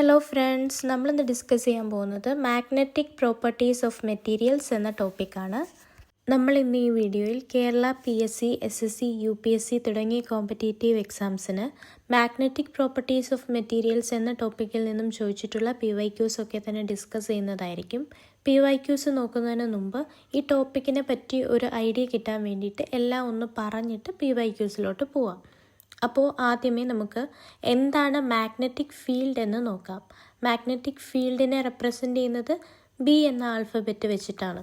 Hello friends, നമ്മളിന്ന് discuss ചെയ്യാൻ പോകുന്നത് മാഗ്നറ്റിക് പ്രോപ്പർട്ടീസ് ഓഫ് മെറ്റീരിയൽസ് എന്ന ടോപ്പിക്കാണ്. നമ്മൾ ഇന്ന് ഈ വീഡിയോയിൽ കേരള PSC, SSC, UPSC തുടങ്ങിയ കോമ്പറ്റേറ്റീവ് എക്സാംസിന് മാഗ്നറ്റിക് പ്രോപ്പർട്ടീസ് ഓഫ് മെറ്റീരിയൽസ് എന്ന ടോപ്പിക്കിൽ നിന്നും ചോദിച്ചിട്ടുള്ള PYQs ഒക്കെ തന്നെ ഡിസ്കസ് ചെയ്യുന്നതായിരിക്കും. PYQs നോക്കുന്നതിന് മുമ്പ് ഈ ടോപ്പിക്കിനെ പറ്റി ഒരു ഐഡിയ കിട്ടാൻ വേണ്ടിയിട്ട് എല്ലാം ഒന്ന് പറഞ്ഞിട്ട് PYQസിലോട്ട് പോവാം. അപ്പോൾ ആദ്യമേ നമുക്ക് എന്താണ് മാഗ്നറ്റിക് ഫീൽഡ് എന്ന് നോക്കാം. മാഗ്നറ്റിക് ഫീൽഡിനെ റെപ്രസെൻ്റ് ചെയ്യുന്നത് B എന്ന ആൽഫബറ്റ് വെച്ചിട്ടാണ്.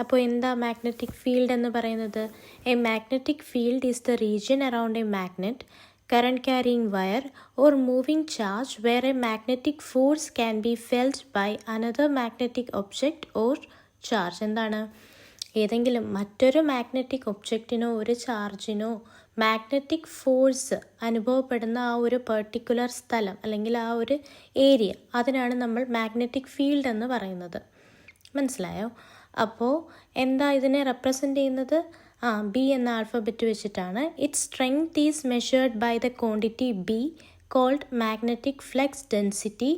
അപ്പോൾ എന്താ മാഗ്നറ്റിക് ഫീൽഡ് എന്ന് പറയുന്നത്? A magnetic field is the region around A magnet, current carrying wire or moving charge where a magnetic force can be felt by another magnetic object or charge. എന്താണ്? ഏതെങ്കിലും മറ്റൊരു magnetic ഒബ്ജക്റ്റിനോ ഒരു ചാർജിനോ magnetic force അനുഭവപ്പെടുന്ന ആ ഒരു particular സ്ഥലം അല്ലെങ്കിൽ ആ ഒരു ഏരിയ, അതിനാണ് നമ്മൾ മാഗ്നറ്റിക് ഫീൽഡ് എന്ന് പറയുന്നത്. മനസ്സിലായോ? അപ്പോൾ എന്താ ഇതിനെ റെപ്രസെൻ്റ് ചെയ്യുന്നത്? B എന്ന ആൽഫബറ്റ് വെച്ചിട്ടാണ്. Its strength is measured by the quantity B called magnetic flux density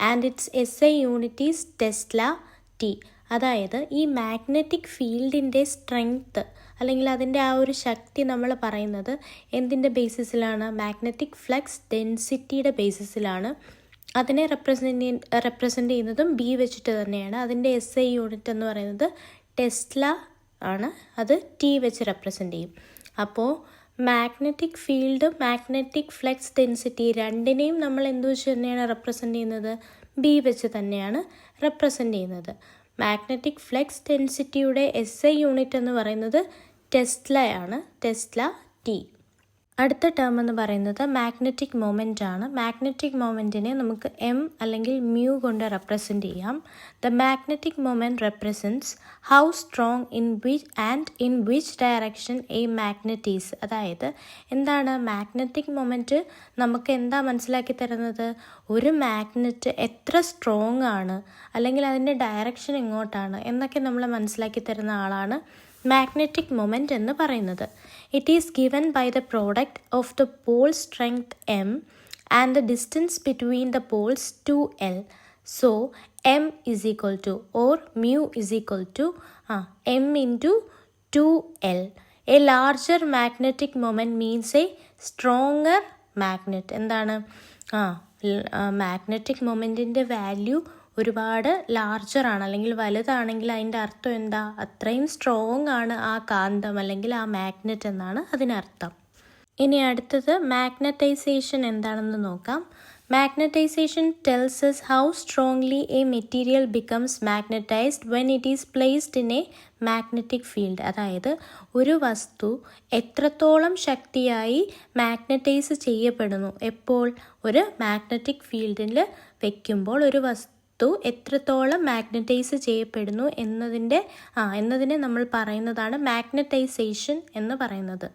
and its SI unit is tesla T. അതായത് ഈ മാഗ്നറ്റിക് ഫീൽഡിൻ്റെ സ്ട്രെങ്ത്ത് അല്ലെങ്കിൽ അതിൻ്റെ ആ ഒരു ശക്തി നമ്മൾ പറയുന്നത് എന്തിൻ്റെ ബേസിസിലാണ്? Magnetic flux ഡെൻസിറ്റിയുടെ ബേസിസിലാണ്. അതിനെ റെപ്രസെൻ്റ് ചെയ്യുന്നതും B വെച്ചിട്ട് തന്നെയാണ്. അതിൻ്റെ SI യൂണിറ്റ് എന്ന് പറയുന്നത് ടെസ്ല ആണ്. അത് T വെച്ച് റെപ്രസെൻ്റ് ചെയ്യും. അപ്പോൾ magnetic field, magnetic flux density രണ്ടിനെയും നമ്മൾ എന്ത് വെച്ച് തന്നെയാണ് റെപ്രസെൻ്റ് ചെയ്യുന്നത്? B വെച്ച് തന്നെയാണ് റെപ്രസെൻ്റ് ചെയ്യുന്നത്. മാഗ്നറ്റിക് ഫ്ലക്സ് ഡെൻസിറ്റിയുടെ SI യൂണിറ്റ് എന്ന് പറയുന്നത് ടെസ്ലയാണ്, ടെസ്ല T. അടുത്ത ടേം എന്ന് പറയുന്നത് മാഗ്നറ്റിക് മൊമെൻ്റ് ആണ്. മാഗ്നറ്റിക് മൊമെൻറ്റിനെ നമുക്ക് M അല്ലെങ്കിൽ മ്യൂ കൊണ്ട് റെപ്രസെൻ്റ് ചെയ്യാം. The magnetic moment represents how strong in which direction A magnet is. അതായത് എന്താണ് മാഗ്നറ്റിക് മൊമെൻറ്റ്? നമുക്ക് എന്താ മനസ്സിലാക്കി തരുന്നത്? ഒരു മാഗ്നറ്റ് എത്ര സ്ട്രോങ് ആണ് അല്ലെങ്കിൽ അതിൻ്റെ ഡയറക്ഷൻ എങ്ങോട്ടാണ് എന്നൊക്കെ നമ്മൾ മനസ്സിലാക്കി തരുന്ന ആളാണ് മാഗ്നറ്റിക് മൊമെൻറ്റ് എന്ന് പറയുന്നത്. It is given by the product of the pole strength M and the distance between the poles 2L. So M is equal to or mu is equal to M into 2L. A larger magnetic moment means a stronger magnet. എന്താണ്? Magnetic മൊമെൻറ്റിൻ്റെ value ഒരുപാട് ലാർജറാണ് അല്ലെങ്കിൽ വലുതാണെങ്കിൽ അതിൻ്റെ അർത്ഥം എന്താ? അത്രയും strong ആണ് ആ കാന്തം അല്ലെങ്കിൽ ആ മാഗ്നറ്റ് എന്നാണ് അതിനർത്ഥം. ഇനി അടുത്തത് മാഗ്നറ്റൈസേഷൻ എന്താണെന്ന് നോക്കാം. Magnetisation tells us how strongly a material becomes magnetized when it is placed in a magnetic field. അതായത് ഒരു വസ്തു എത്രത്തോളം ശക്തിയായി മാഗ്നറ്റൈസ് ചെയ്യപ്പെടുന്നു, എപ്പോൾ? ഒരു മാഗ്നറ്റിക് ഫീൽഡിൽ വയ്ക്കുമ്പോൾ ഒരു വസ്തു എത്രത്തോളം മാഗ്നറ്റൈസ് ചെയ്യപ്പെടുന്നു എന്നതിനെ നമ്മൾ പറയുന്നതാണ് മാഗ്നറ്റൈസേഷൻ എന്ന് പറയുന്നത്.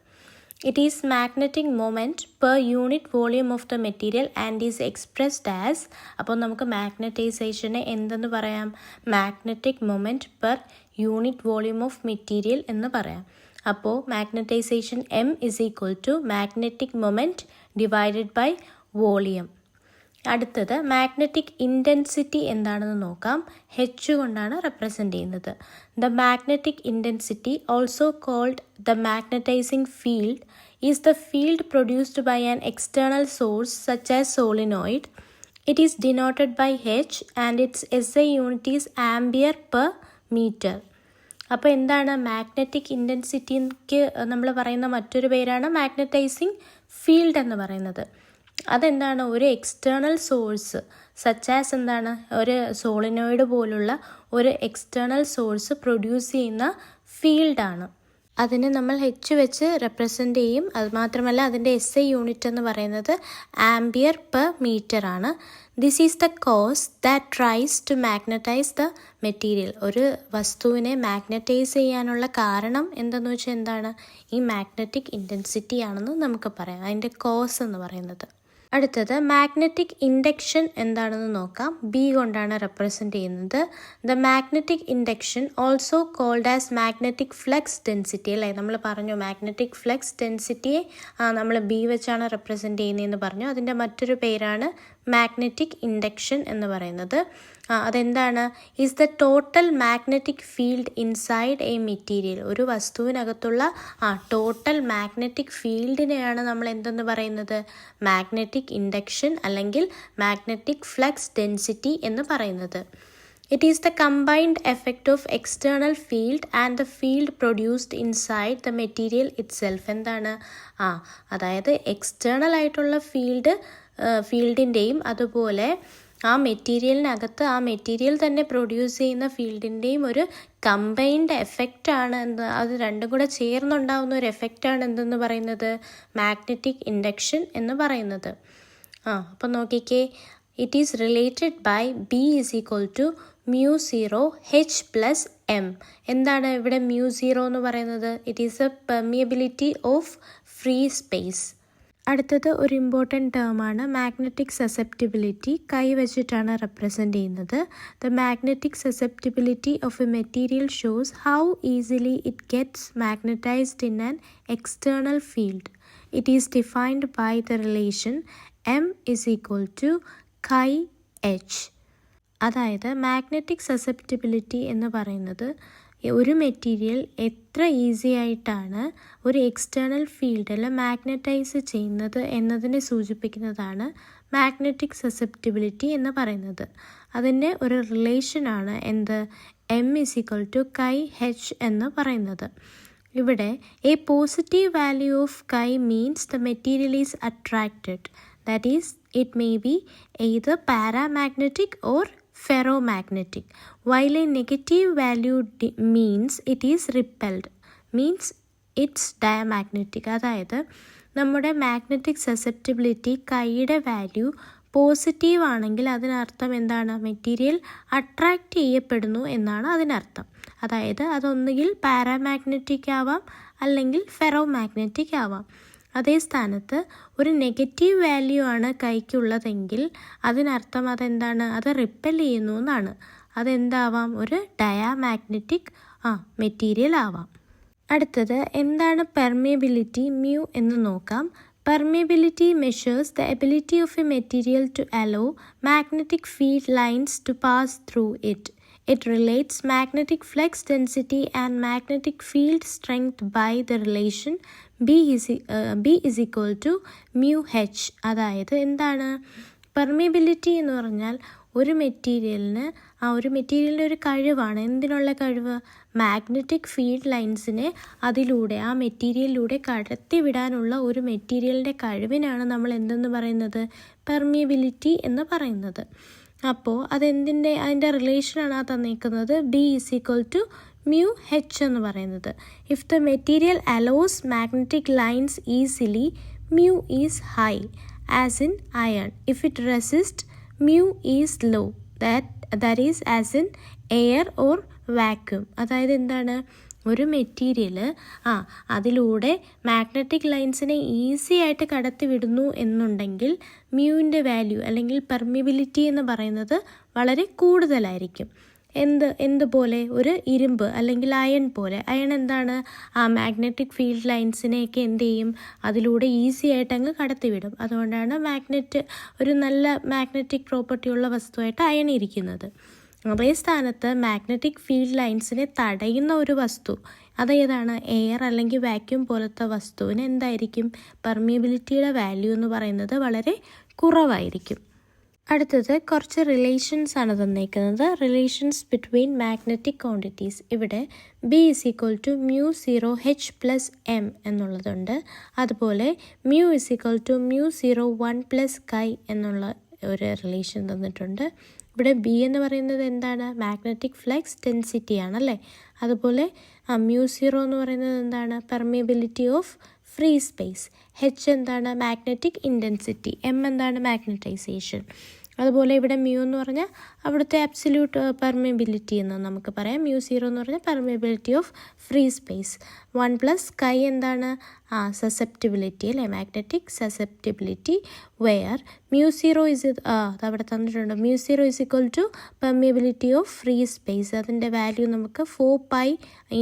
It is magnetic moment per unit volume of the material and is expressed as. അപ്പോൾ നമുക്ക് മാഗ്നറ്റൈസേഷനെ എന്തെന്ന് പറയാം? Magnetic moment per unit volume of material എന്ന് പറയാം. അപ്പോൾ മാഗ്നറ്റൈസേഷൻ M is equal to magnetic moment divided by volume. അടുത്തത് മാഗ്നറ്റിക് ഇൻറ്റൻസിറ്റി എന്താണെന്ന് നോക്കാം. H കൊണ്ടാണ് റെപ്രസെൻ്റ് ചെയ്യുന്നത്. The magnetic intensity, also called the magnetizing field, is the field produced by an external source such as solenoid. It is denoted by H and its SI unit is ampere per metre. അപ്പോൾ എന്താണ് magnetic ഇൻറ്റൻസിറ്റിക്ക് നമ്മൾ പറയുന്ന മറ്റൊരു പേരാണ് magnetizing field എന്ന് പറയുന്നത്. അതെന്താണ്? ഒരു എക്സ്റ്റേണൽ സോഴ്സ് സച്ച് ആസ് എന്താണ്? ഒരു സോളിനോയിഡ് പോലുള്ള ഒരു എക്സ്റ്റേണൽ സോഴ്സ് പ്രൊഡ്യൂസ് ചെയ്യുന്ന ഫീൽഡാണ്. അതിനെ നമ്മൾ H വെച്ച് റെപ്രസെൻ്റ് ചെയ്യും. അതുമാത്രമല്ല അതിൻ്റെ SI യൂണിറ്റ് എന്ന് പറയുന്നത് ആംബിയർ പെർ മീറ്റർ ആണ്. This is the cause that tries to magnetize the material. ഒരു വസ്തുവിനെ മാഗ്നറ്റൈസ് ചെയ്യാനുള്ള കാരണം എന്തെന്ന് വെച്ചാൽ എന്താണ്? ഈ മാഗ്നറ്റിക് ഇൻറ്റൻസിറ്റി ആണെന്ന് നമുക്ക് പറയാം, അതിൻ്റെ കോസ് എന്ന് പറയുന്നത്. അടുത്തത് മാഗ്നറ്റിക് ഇൻഡക്ഷൻ എന്താണെന്ന് നോക്കാം. B കൊണ്ടാണ് റെപ്രസെൻ്റ് ചെയ്യുന്നത്. The magnetic induction, also called as magnetic flux density. അല്ലേ, നമ്മൾ പറഞ്ഞു മാഗ്നറ്റിക് ഫ്ലക്സ് ഡെൻസിറ്റിയെ നമ്മൾ B വെച്ചാണ് റെപ്രസെൻ്റ് ചെയ്യുന്നതെന്ന് പറഞ്ഞു. അതിൻ്റെ മറ്റൊരു പേരാണ് മാഗ്നറ്റിക് ഇൻഡക്ഷൻ എന്ന് പറയുന്നത്. അതെന്താണ്? Is the total magnetic field inside A material. ഒരു വസ്തുവിനകത്തുള്ള ടോട്ടൽ മാഗ്നറ്റിക് ഫീൽഡിനെയാണ് നമ്മൾ എന്തെന്ന് പറയുന്നത്? മാഗ്നറ്റിക് ഇൻഡക്ഷൻ അല്ലെങ്കിൽ മാഗ്നറ്റിക് ഫ്ലക്സ് ഡെൻസിറ്റി എന്ന് പറയുന്നത്. It is the combined effect of external field and the field produced inside the material itself. എന്താണ്? അതായത് external ആയിട്ടുള്ള ഫീൽഡിൻ്റെയും അതുപോലെ ആ മെറ്റീരിയലിനകത്ത് ആ മെറ്റീരിയൽ തന്നെ പ്രൊഡ്യൂസ് ചെയ്യുന്ന ഫീൽഡിൻ്റെയും ഒരു കമ്പൈൻഡ് എഫക്റ്റാണ് എന്ത്, അത് രണ്ടും കൂടെ ചേർന്നുണ്ടാവുന്ന ഒരു എഫക്റ്റാണ് എന്തെന്ന് പറയുന്നത്? മാഗ്നറ്റിക് ഇൻഡക്ഷൻ എന്ന് പറയുന്നത്. അപ്പം നോക്കിക്കേ, it is related by B = μ0 H + M. എന്താണ് ഇവിടെ μ0 എന്ന് പറയുന്നത്? It is A permeability of free space. അടുത്തത് ഒരു ഇമ്പോർട്ടൻറ്റ് ടേമാണ് മാഗ്നറ്റിക് സസെപ്റ്റിബിലിറ്റി. കൈ വെച്ചിട്ടാണ് റെപ്രസെൻ്റ് ചെയ്യുന്നത്. The magnetic susceptibility of a material shows how easily it gets magnetized in an external field. It is defined by the relation M = chi/h. അതായത് magnetic susceptibility എന്ന് പറയുന്നത് ഒരു material എത്ര easy ആയിട്ടാണ് ഒരു എക്സ്റ്റേണൽ ഫീൽഡിൽ മാഗ്നറ്റൈസ് ചെയ്യുന്നത് എന്നതിനെ സൂചിപ്പിക്കുന്നതാണ് മാഗ്നറ്റിക് സസെപ്റ്റിബിലിറ്റി എന്ന് പറയുന്നത്. അതിൻ്റെ ഒരു റിലേഷനാണ് എന്ത്? M = chi/h എന്ന് പറയുന്നത്. ഇവിടെ A positive value of chi means the material is attracted. That is, it may be either paramagnetic or ferromagnetic, while a negative value means it is repelled, means it's diamagnetic. അതായത് നമ്മുടെ magnetic susceptibility കൈയുടെ value positive ആണെങ്കിൽ അതിനർത്ഥം എന്താണ്? Material attract ചെയ്യപ്പെടുന്നു എന്നാണ് അതിനർത്ഥം. അതായത് അതൊന്നുകിൽ പാരാമാഗ്നറ്റിക് ആവാം അല്ലെങ്കിൽ ഫെറോമാഗ്നറ്റിക് ആവാം. അതേ സ്ഥാനത്ത് ഒരു നെഗറ്റീവ് വാല്യൂ ആണ് കൈക്കുള്ളതെങ്കിൽ അതിനർത്ഥം അതെന്താണ്? അത് റിപ്പൽ ചെയ്യുന്നു എന്നാണ്. അതെന്താവാം? ഒരു ഡയാമാഗ്നറ്റിക് മെറ്റീരിയൽ ആവാം. അടുത്തത് എന്താണ് പെർമിയബിലിറ്റി μ എന്ന് നോക്കാം. Permeability measures the ability of a material to allow magnetic field lines to pass through it. It relates magnetic flux density and magnetic field strength by the relation B = μh. അതായത് എന്താണ് permeability എന്ന് പറഞ്ഞാൽ ഒരു മെറ്റീരിയലിന് ഒരു കഴിവാണ്. എന്തിനുള്ള കഴിവ്? മാഗ്നറ്റിക് ഫീൽഡ് ലൈൻസിനെ അതിലൂടെ ആ മെറ്റീരിയലിലൂടെ കടത്തിവിടാനുള്ള ഒരു മെറ്റീരിയലിൻ്റെ കഴിവിനാണ് നമ്മൾ എന്തെന്ന് പറയുന്നത്? പെർമിയബിലിറ്റി എന്ന് പറയുന്നത്. അപ്പോൾ അതിൻ്റെ റിലേഷനാണ് ആ തന്നിരിക്കുന്നത്. B = μh എന്ന് പറയുന്നത്. If the material allows magnetic lines easily μ is high as in iron. If it resist μ is low that is as in air or vacuum. അതായത് എന്താണ്? ഒരു മെറ്റീരിയൽ അതിലൂടെ മാഗ്നറ്റിക് ലൈൻസിനെ ഈസി ആയിട്ട് കടത്തി വിടുന്നു എന്നുണ്ടെങ്കിൽ മ്യൂവിൻ്റെ വാല്യൂ അല്ലെങ്കിൽ പെർമിയബിലിറ്റി എന്ന് പറയുന്നത് വളരെ കൂടുതലായിരിക്കും. എന്തുപോലെ? ഒരു ഇരുമ്പ് അല്ലെങ്കിൽ അയൺ പോലെ. അയൺ എന്താണ്? മാഗ്നറ്റിക് ഫീൽഡ് ലൈൻസിനെയൊക്കെ എന്ത് ചെയ്യും? അതിലൂടെ ഈസി ആയിട്ട് അങ്ങ് കടത്തിവിടും. അതുകൊണ്ടാണ് ഒരു നല്ല മാഗ്നറ്റിക് പ്രോപ്പർട്ടി ഉള്ള വസ്തുവായിട്ട് അയൺ ഇരിക്കുന്നത്. അതേ സ്ഥാനത്ത് മാഗ്നറ്റിക് ഫീൽഡ് ലൈൻസിനെ തടയുന്ന ഒരു വസ്തു അതേതാണ്? എയർ അല്ലെങ്കിൽ വാക്യൂം പോലത്തെ വസ്തുവിന് എന്തായിരിക്കും? പെർമിയബിലിറ്റിയുടെ വാല്യൂ എന്ന് പറയുന്നത് വളരെ കുറവായിരിക്കും. അടുത്തത് കുറച്ച് റിലേഷൻസ് ആണ് തന്നേക്കുന്നത്. Relations between magnetic quantities. ഇവിടെ B = μ0 H + M എന്നുള്ളതുണ്ട്. അതുപോലെ μ = μ0 1 + chi എന്നുള്ള ഒരു റിലേഷൻ തന്നിട്ടുണ്ട്. ഇവിടെ B എന്ന് പറയുന്നത് എന്താണ്? മാഗ്നറ്റിക് ഫ്ലക്സ് ഡെൻസിറ്റി ആണല്ലേ. അതുപോലെ μ0 എന്ന് പറയുന്നത് എന്താണ്? Permeability of free space. H എന്താണ്? Magnetic intensity. M എന്താണ്? മാഗ്നറ്റൈസേഷൻ. അതുപോലെ ഇവിടെ μ എന്ന് പറഞ്ഞാൽ അവിടുത്തെ അബ്സല്യൂട്ട് പെർമിയബിലിറ്റി എന്ന് നമുക്ക് പറയാം. μ0 എന്ന് പറഞ്ഞാൽ permeability of free space. 1 + chi എന്താണ്? സസെപ്റ്റിബിലിറ്റി അല്ലേ, മാഗ്നറ്റിക് സസെപ്റ്റിബിലിറ്റി. വെയർ μ0 അതവിടെ തന്നിട്ടുണ്ട്. μ0 = പെർമിയബിലിറ്റി ഓഫ് ഫ്രീ സ്പേസ്. അതിൻ്റെ വാല്യൂ നമുക്ക് 4π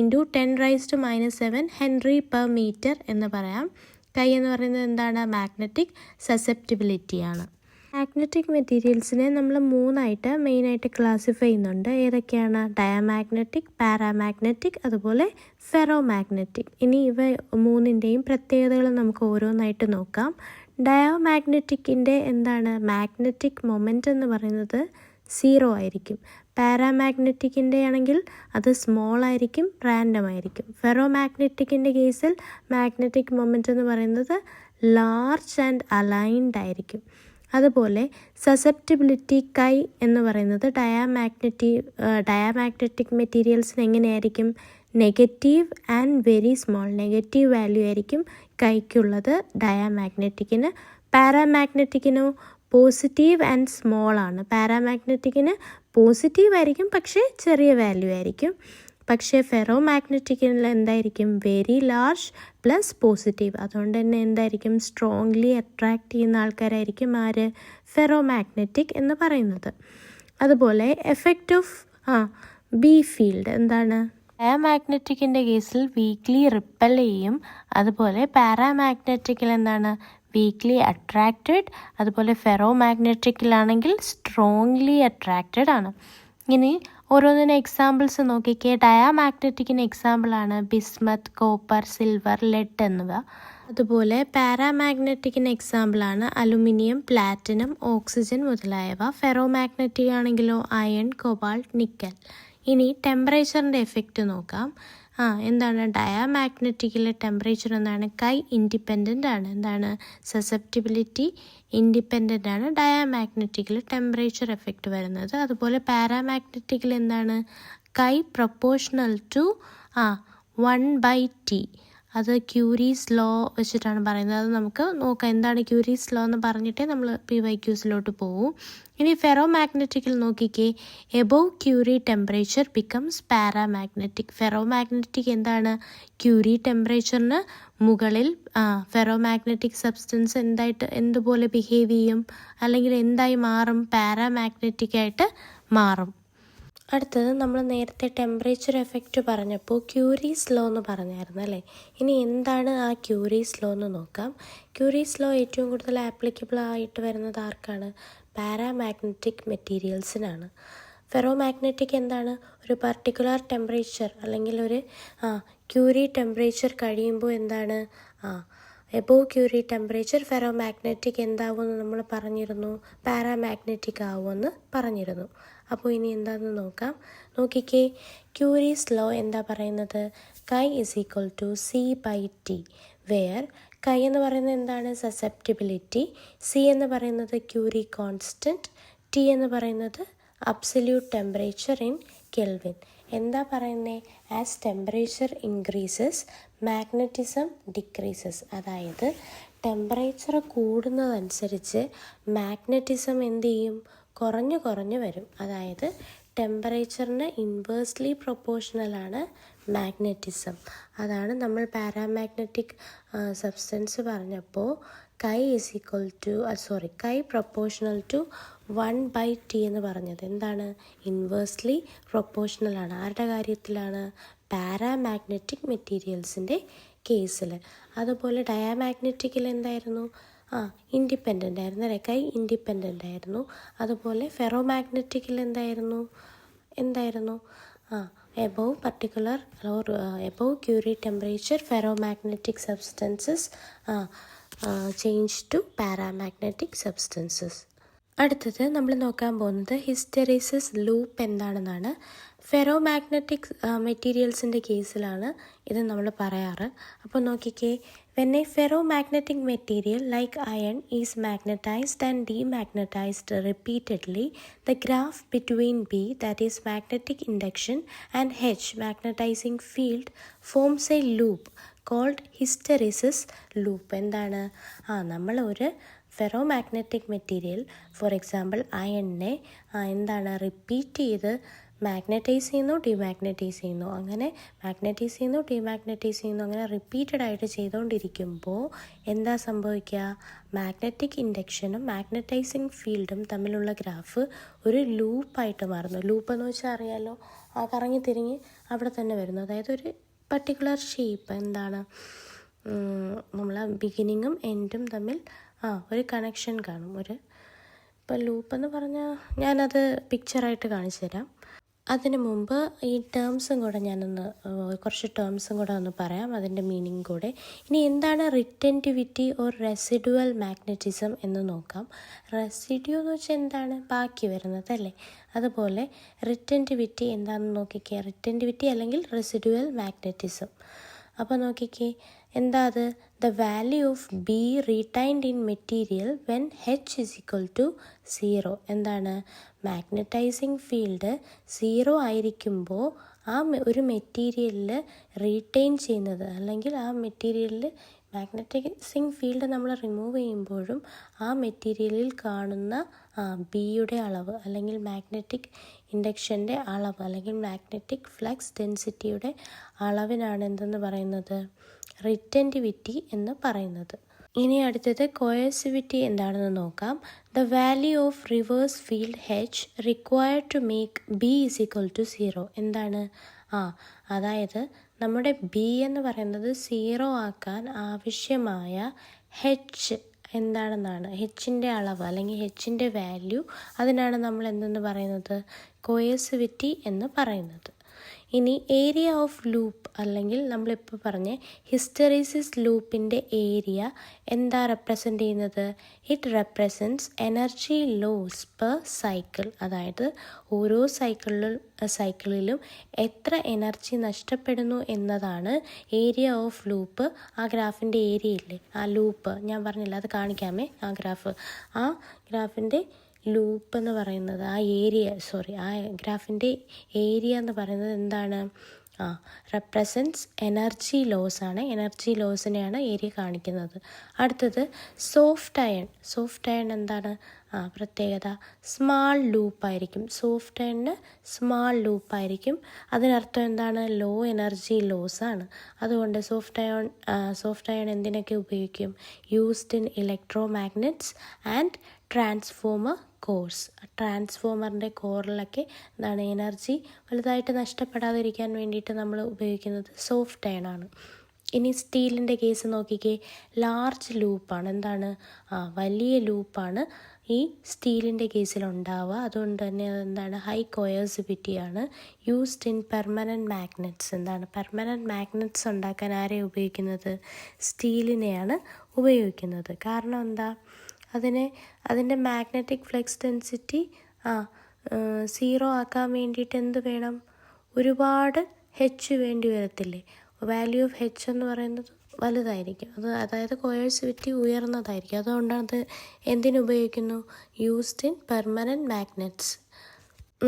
× 10⁻⁻⁷ ഹെൻറി/മീറ്റർ എന്ന് പറയാം. chi എന്ന് പറയുന്നത് എന്താണ്? മാഗ്നറ്റിക് സസെപ്റ്റിബിലിറ്റിയാണ്. മാഗ്നറ്റിക് മെറ്റീരിയൽസിനെ നമ്മൾ മൂന്നായിട്ട് മെയിനായിട്ട് ക്ലാസിഫൈ ചെയ്യുന്നുണ്ട്. ഏതൊക്കെയാണ്? ഡയാമാഗ്നറ്റിക്, പാരാമാഗ്നറ്റിക്, അതുപോലെ ഫെറോമാഗ്നറ്റിക്. ഇനി ഇവ മൂന്നിൻ്റെയും പ്രത്യേകതകൾ നമുക്ക് ഓരോന്നായിട്ട് നോക്കാം. ഡയാമാഗ്നറ്റിക്കിൻ്റെ എന്താണ്? മാഗ്നറ്റിക് മൊമെൻ്റ് എന്ന് പറയുന്നത് 0 ആയിരിക്കും. പാരാമാഗ്നറ്റിക്കിൻ്റെ ആണെങ്കിൽ അത് സ്മോൾ ആയിരിക്കും, റാൻഡം ആയിരിക്കും. ഫെറോമാഗ്നറ്റിക്കിൻ്റെ കേസിൽ മാഗ്നറ്റിക് മൊമെൻ്റ് എന്ന് പറയുന്നത് ലാർജ് ആൻഡ് അലൈൻഡ് ആയിരിക്കും. അതുപോലെ സസെപ്റ്റിബിലിറ്റി കൈ എന്ന് പറയുന്നത് ഡയാമാഗ്നറ്റിക് മെറ്റീരിയൽസിന് എങ്ങനെയായിരിക്കും? Negative and very small. Negative value ആയിരിക്കും കൈക്കുള്ളത് ഡയാമാഗ്നറ്റിക്കിന്. പാരാമാഗ്നറ്റിക്കിനോ പോസിറ്റീവ് ആൻഡ് സ്മോൾ ആണ്. പാരാമാഗ്നറ്റിക്കിന് പോസിറ്റീവ് ആയിരിക്കും, പക്ഷേ ചെറിയ വാല്യൂ ആയിരിക്കും. പക്ഷേ ഫെറോമാഗ്നറ്റിക്കിൽ എന്തായിരിക്കും? Very large plus positive. അതുകൊണ്ട് തന്നെ എന്തായിരിക്കും? സ്ട്രോങ്ലി അട്രാക്റ്റ് ചെയ്യുന്ന ആൾക്കാരായിരിക്കും ആര്? ഫെറോമാഗ്നറ്റിക് എന്ന് പറയുന്നത്. അതുപോലെ എഫക്റ്റ് ഓഫ് ബി ഫീൽഡ് എന്താണ്? ഡയാമാഗ്നറ്റിക്കിൻ്റെ കേസിൽ വീക്ക്ലി റിപ്പൽ ചെയ്യും. അതുപോലെ പാരാമാഗ്നറ്റിക്കിൽ എന്താണ്? Weekly attracted. അതുപോലെ ഫെറോമാഗ്നറ്റിക്കിലാണെങ്കിൽ സ്ട്രോങ്ലി അട്രാക്റ്റഡ് ആണ്. ഇനി ഓരോന്നിനും എക്സാമ്പിൾസ് നോക്കിക്കേ. ഡയാമാഗ്നറ്റിക്കിന് എക്സാമ്പിളാണ് ബിസ്മത്ത്, കോപ്പർ, സിൽവർ, ലെഡ് എന്നിവ. അതുപോലെ പാരാമാഗ്നറ്റിക്കിന് എക്സാമ്പിളാണ് അലുമിനിയം, പ്ലാറ്റിനം, ഓക്സിജൻ മുതലായവ. ഫെറോമാഗ്നറ്റിക് ആണെങ്കിലോ അയൺ, കൊബാൾട്ട്, നിക്കൽ. ഇനി ടെമ്പറേച്ചറിൻ്റെ എഫക്റ്റ് നോക്കാം. എന്താണ്? ഡയാമാഗ്നറ്റിക്കിലെ ടെമ്പറേച്ചർ എന്താണ്? കൈ ഇൻഡിപെൻഡൻ്റ് ആണ്. എന്താണ്? സസെപ്റ്റിബിലിറ്റി ഇൻഡിപെൻഡൻ്റ് ആണ്. ഡയാമാഗ്നറ്റിക്കിൽ ടെമ്പറേച്ചർ എഫക്റ്റ് വരുന്നത്. അതുപോലെ പാരാമാഗ്നറ്റിക്കിൽ എന്താണ്? കൈ പ്രൊപ്പോർഷണൽ ടു 1/T. അത് ക്യൂരീസ് ലോ വെച്ചിട്ടാണ് പറയുന്നത്. അത് നമുക്ക് നോക്കാം. എന്താണ് ക്യൂരീസ് ലോ എന്ന് പറഞ്ഞിട്ടേ നമ്മൾ PYQസിലോട്ട് പോവും. ഇനി ഫെറോമാഗ്നറ്റിക്കിൽ നോക്കിക്കേ. Above Curie temperature becomes paramagnetic. Ferromagnetic എന്താണ്? ക്യൂറി ടെമ്പറേച്ചറിന് മുകളിൽ ഫെറോമാഗ്നറ്റിക് സബ്സ്റ്റൻസ് എന്തുപോലെ ബിഹേവ് ചെയ്യും, അല്ലെങ്കിൽ എന്തായി മാറും? പാരാമാഗ്നറ്റിക് ആയിട്ട് മാറും. അടുത്തത് നമ്മൾ നേരത്തെ ടെമ്പറേച്ചർ എഫക്റ്റ് പറഞ്ഞപ്പോൾ ക്യൂരീസ് ലോ എന്ന് പറഞ്ഞായിരുന്നു അല്ലേ. ഇനി എന്താണ് ആ ക്യൂരീസ് ലോ എന്ന് നോക്കാം. ക്യൂരീസ് ലോ ഏറ്റവും കൂടുതൽ ആപ്ലിക്കബിൾ ആയിട്ട് വരുന്നത് ആർക്കാണ്? പാരാമാഗ്നറ്റിക് മെറ്റീരിയൽസിനാണ്. ഫെറോമാഗ്നറ്റിക് എന്താണ്? ഒരു പർട്ടിക്കുലർ ടെമ്പറേച്ചർ അല്ലെങ്കിൽ ഒരു ക്യൂറി ടെമ്പറേച്ചർ കഴിയുമ്പോൾ എന്താണ്? എബോവ് ക്യൂറി ടെമ്പറേച്ചർ ഫെറോമാഗ്നറ്റിക് എന്താവുമെന്ന് നമ്മൾ പറഞ്ഞിരുന്നു? പാരാമാഗ്നറ്റിക് ആവുമെന്ന് പറഞ്ഞിരുന്നു. അപ്പോൾ ഇനി എന്താണെന്ന് നോക്കാം. നോക്കിക്കേ. ക്യൂരീസ് ലോ എന്താ പറയുന്നത്? കൈ =C/T, വെയർ കൈ എന്ന് പറയുന്നത് എന്താണ്? സസെപ്റ്റിബിലിറ്റി. സി എന്ന് പറയുന്നത് ക്യൂറി കോൺസ്റ്റൻറ്റ്. ടി എന്ന് പറയുന്നത് അബ്സല്യൂട്ട് ടെമ്പറേച്ചർ ഇൻ കെൽവിൻ. എന്താ പറയുന്നത്? As temperature increases magnetism decreases. അതായത് ടെമ്പറേച്ചർ കൂടുന്നതനുസരിച്ച് മാഗ്നറ്റിസം എന്ത് ചെയ്യും? കുറഞ്ഞു വരും. അതായത് ടെമ്പറേച്ചറിന് ഇൻവേഴ്സ്ലി പ്രൊപ്പോർഷണലാണ് മാഗ്നറ്റിസം. അതാണ് നമ്മൾ പാരാമാഗ്നറ്റിക് സബ്സ്റ്റൻസ് പറഞ്ഞപ്പോൾ കൈ പ്രൊപ്പോർഷണൽ ടു 1/T എന്ന് പറഞ്ഞത്. എന്താണ്? ഇൻവേഴ്സ്ലി പ്രൊപ്പോർഷണലാണ്. ആരുടെ കാര്യത്തിലാണ്? പാരാമാഗ്നറ്റിക് മെറ്റീരിയൽസിൻ്റെ കേസിൽ. അതുപോലെ ഡയാമാഗ്നറ്റിക്കിൽ എന്തായിരുന്നു? ഇൻഡിപെൻഡൻ്റ് ആയിരുന്നു അല്ലേ. കൈ ഇൻഡിപെൻഡൻ്റ് ആയിരുന്നു. അതുപോലെ ഫെറോമാഗ്നറ്റിക്കിൽ എന്തായിരുന്നു? Above Curie temperature ferromagnetic substances change to paramagnetic substances. അടുത്തത് നമ്മൾ നോക്കാൻ പോകുന്നത് ഹിസ്റ്റെറിസിസ് ലൂപ്പ് എന്താണെന്നാണ്. ഫെറോമാഗ്നറ്റിക് മെറ്റീരിയൽസിൻ്റെ കേസിലാണ് ഇത് നമ്മൾ പറയാറ്. അപ്പോൾ നോക്കിക്കേ. When a ferromagnetic material like iron is magnetized and demagnetized repeatedly, the graph between B, that is magnetic induction, and H, magnetizing field, forms a loop called hysteresis loop. എന്താണ്? നമ്മൾ ഒരു ഫെറോമാഗ്നറ്റിക് മെറ്റീരിയൽ, ഫോർ എക്സാമ്പിൾ അയണിനെ എന്താണ് repeat ചെയ്ത് magnetize ചെയ്യുന്നു, ഡിമാഗ്നറ്റൈസ് ചെയ്യുന്നു, അങ്ങനെ magnetize ചെയ്യുന്നു, ഡിമാഗ്നറ്റൈസ് ചെയ്യുന്നു, അങ്ങനെ റിപ്പീറ്റഡ് ആയിട്ട് ചെയ്തുകൊണ്ടിരിക്കുമ്പോൾ എന്താ സംഭവിക്കുക? മാഗ്നറ്റിക് ഇൻഡക്ഷനും മാഗ്നറ്റൈസിങ് ഫീൽഡും തമ്മിലുള്ള ഗ്രാഫ് ഒരു ലൂപ്പായിട്ട് മാറുന്നു. ലൂപ്പ് എന്ന് വെച്ചാൽ അറിയാലോ, കറങ്ങി തിരിഞ്ഞ് അവിടെ തന്നെ വരുന്നു. അതായത് ഒരു പർട്ടിക്കുലർ ഷേപ്പ്. എന്താണ്? നമ്മൾ ബിഗിനിങ്ങും എൻഡും തമ്മിൽ ഒരു കണക്ഷൻ കാണും, ഒരു ഇപ്പം ലൂപ്പ് എന്ന് പറഞ്ഞാൽ ഞാനത് പിക്ചറായിട്ട് കാണിച്ചു തരാം. അതിന് മുമ്പ് ഈ ടേംസും കൂടെ ഞാനൊന്ന് കുറച്ച് ടേംസും കൂടെ ഒന്ന് പറയാം, അതിൻ്റെ മീനിങ് കൂടെ. ഇനി എന്താണ് റിറ്റൻറ്റിവിറ്റി ഓർ റെസിഡുവൽ മാഗ്നറ്റിസം എന്ന് നോക്കാം. റെസിഡ്യൂ എന്ന് വെച്ചാൽ എന്താണ്, ബാക്കി വരുന്നത് അല്ലേ. അതുപോലെ റിറ്റൻറ്റിവിറ്റി എന്താണെന്ന് നോക്കിക്കേ. റിറ്റൻറ്റിവിറ്റി അല്ലെങ്കിൽ റെസിഡുവൽ മാഗ്നറ്റിസം. അപ്പോൾ നോക്കിക്കേ, എന്താ അത്? The value of B retained in material when H is equal to 0. എന്താണ്? മാഗ്നറ്റൈസിങ് ഫീൽഡ് 0 ആയിരിക്കുമ്പോൾ ആ ഒരു മെറ്റീരിയലിൽ റീറ്റെയിൻ ചെയ്യുന്നത്, അല്ലെങ്കിൽ ആ മെറ്റീരിയലിൽ മാഗ്നറ്റൈസിങ് ഫീൽഡ് നമ്മൾ റിമൂവ് ചെയ്യുമ്പോഴും ആ മെറ്റീരിയലിൽ കാണുന്ന ബിയുടെ അളവ്, അല്ലെങ്കിൽ മാഗ്നറ്റിക് ഇൻഡക്ഷൻ്റെ അളവ്, അല്ലെങ്കിൽ മാഗ്നറ്റിക് ഫ്ലക്സ് ഡെൻസിറ്റിയുടെ അളവിനാണ് എന്തെന്ന് പറയുന്നത്? റിറ്റൻറ്റിവിറ്റി എന്ന് പറയുന്നത്. ഇനി അടുത്തത് കോയർസിവിറ്റി എന്താണെന്ന് നോക്കാം. The value of reverse field H required to make B is equal to 0. എന്താണ്? അതായത് നമ്മുടെ B എന്ന് പറയുന്നത് 0 ആക്കാൻ ആവശ്യമായ H എന്താണെന്നാണ്, Hൻ്റെ അളവ് അല്ലെങ്കിൽ Hൻ്റെ വാല്യൂ, അതിനാണ് നമ്മൾ എന്തെന്ന് പറയുന്നത്? കോയർസിവിറ്റി എന്ന് പറയുന്നത്. ഇനി ഏരിയ ഓഫ് ലൂപ്പ്, അല്ലെങ്കിൽ നമ്മളിപ്പോൾ പറഞ്ഞ ഹിസ്റ്റെറിസിസ് ലൂപ്പിൻ്റെ ഏരിയ എന്താ റെപ്രസെൻ്റ് ചെയ്യുന്നത്? It represents energy loss per cycle. അതായത് ഓരോ സൈക്കിളിലും എത്ര എനർജി നഷ്ടപ്പെടുന്നു എന്നതാണ് ഏരിയ ഓഫ് ലൂപ്പ്. ആ ഗ്രാഫിൻ്റെ ഏരിയ ഇല്ലേ, ആ ലൂപ്പ് ഞാൻ പറഞ്ഞില്ല, അത് കാണിക്കാമേ. ആ ഗ്രാഫിൻ്റെ ലൂപ്പ് എന്ന് പറയുന്നത്, ആ ഗ്രാഫിൻ്റെ ഏരിയ എന്ന് പറയുന്നത് എന്താണ്? റെപ്രസെൻറ്റ്സ് എനർജി ലോസ് ആണ്. എനർജി ലോസിനെയാണ് ഏരിയ കാണിക്കുന്നത്. അടുത്തത് സോഫ്റ്റ് അയൺ എന്താണ് പ്രത്യേകത? സ്മാൾ ലൂപ്പായിരിക്കും. സോഫ്റ്റ് അയണിന് സ്മാൾ ലൂപ്പായിരിക്കും. അതിനർത്ഥം എന്താണ്? ലോ എനർജി ലോസ് ആണ്. അതുകൊണ്ട് സോഫ്റ്റ് അയൺ എന്തിനൊക്കെ ഉപയോഗിക്കും? Used in electromagnets and transformer cores. ട്രാൻസ്ഫോമറിൻ്റെ കോറിലൊക്കെ എന്താണ് എനർജി വലുതായിട്ട് നഷ്ടപ്പെടാതിരിക്കാൻ വേണ്ടിയിട്ട് നമ്മൾ ഉപയോഗിക്കുന്നത് സോഫ്റ്റ് അയൺ ആണ്. ഇനി സ്റ്റീലിൻ്റെ കേസ് നോക്കിക്കേ, ലാർജ് ലൂപ്പാണ്. എന്താണ്? വലിയ ലൂപ്പാണ് ഈ സ്റ്റീലിൻ്റെ കേസിലുണ്ടാവുക. അതുകൊണ്ട് തന്നെ അതെന്താണ്? ഹൈ കോയർസിവിറ്റിയാണ്. Used in permanent magnets. എന്താണ്? പെർമനൻറ്റ് മാഗ്നറ്റ്സ് ഉണ്ടാക്കാൻ ആരെയാണ് ഉപയോഗിക്കുന്നത്? സ്റ്റീലിനെയാണ് ഉപയോഗിക്കുന്നത്. കാരണം എന്താ? അതിൻ്റെ മാഗ്നറ്റിക് ഫ്ലക്സ് ഡെൻസിറ്റി 0 ആക്കാൻ വേണ്ടിയിട്ട് എന്ത് വേണം? ഒരുപാട് H വേണ്ടി വരത്തില്ലേ. വാല്യൂ ഓഫ് H എന്ന് പറയുന്നത് വലുതായിരിക്കും. അതായത് കോയർസിവിറ്റി ഉയർന്നതായിരിക്കും. അതുകൊണ്ടാണ് അത് എന്തിനുപയോഗിക്കുന്നു? Used in permanent magnets.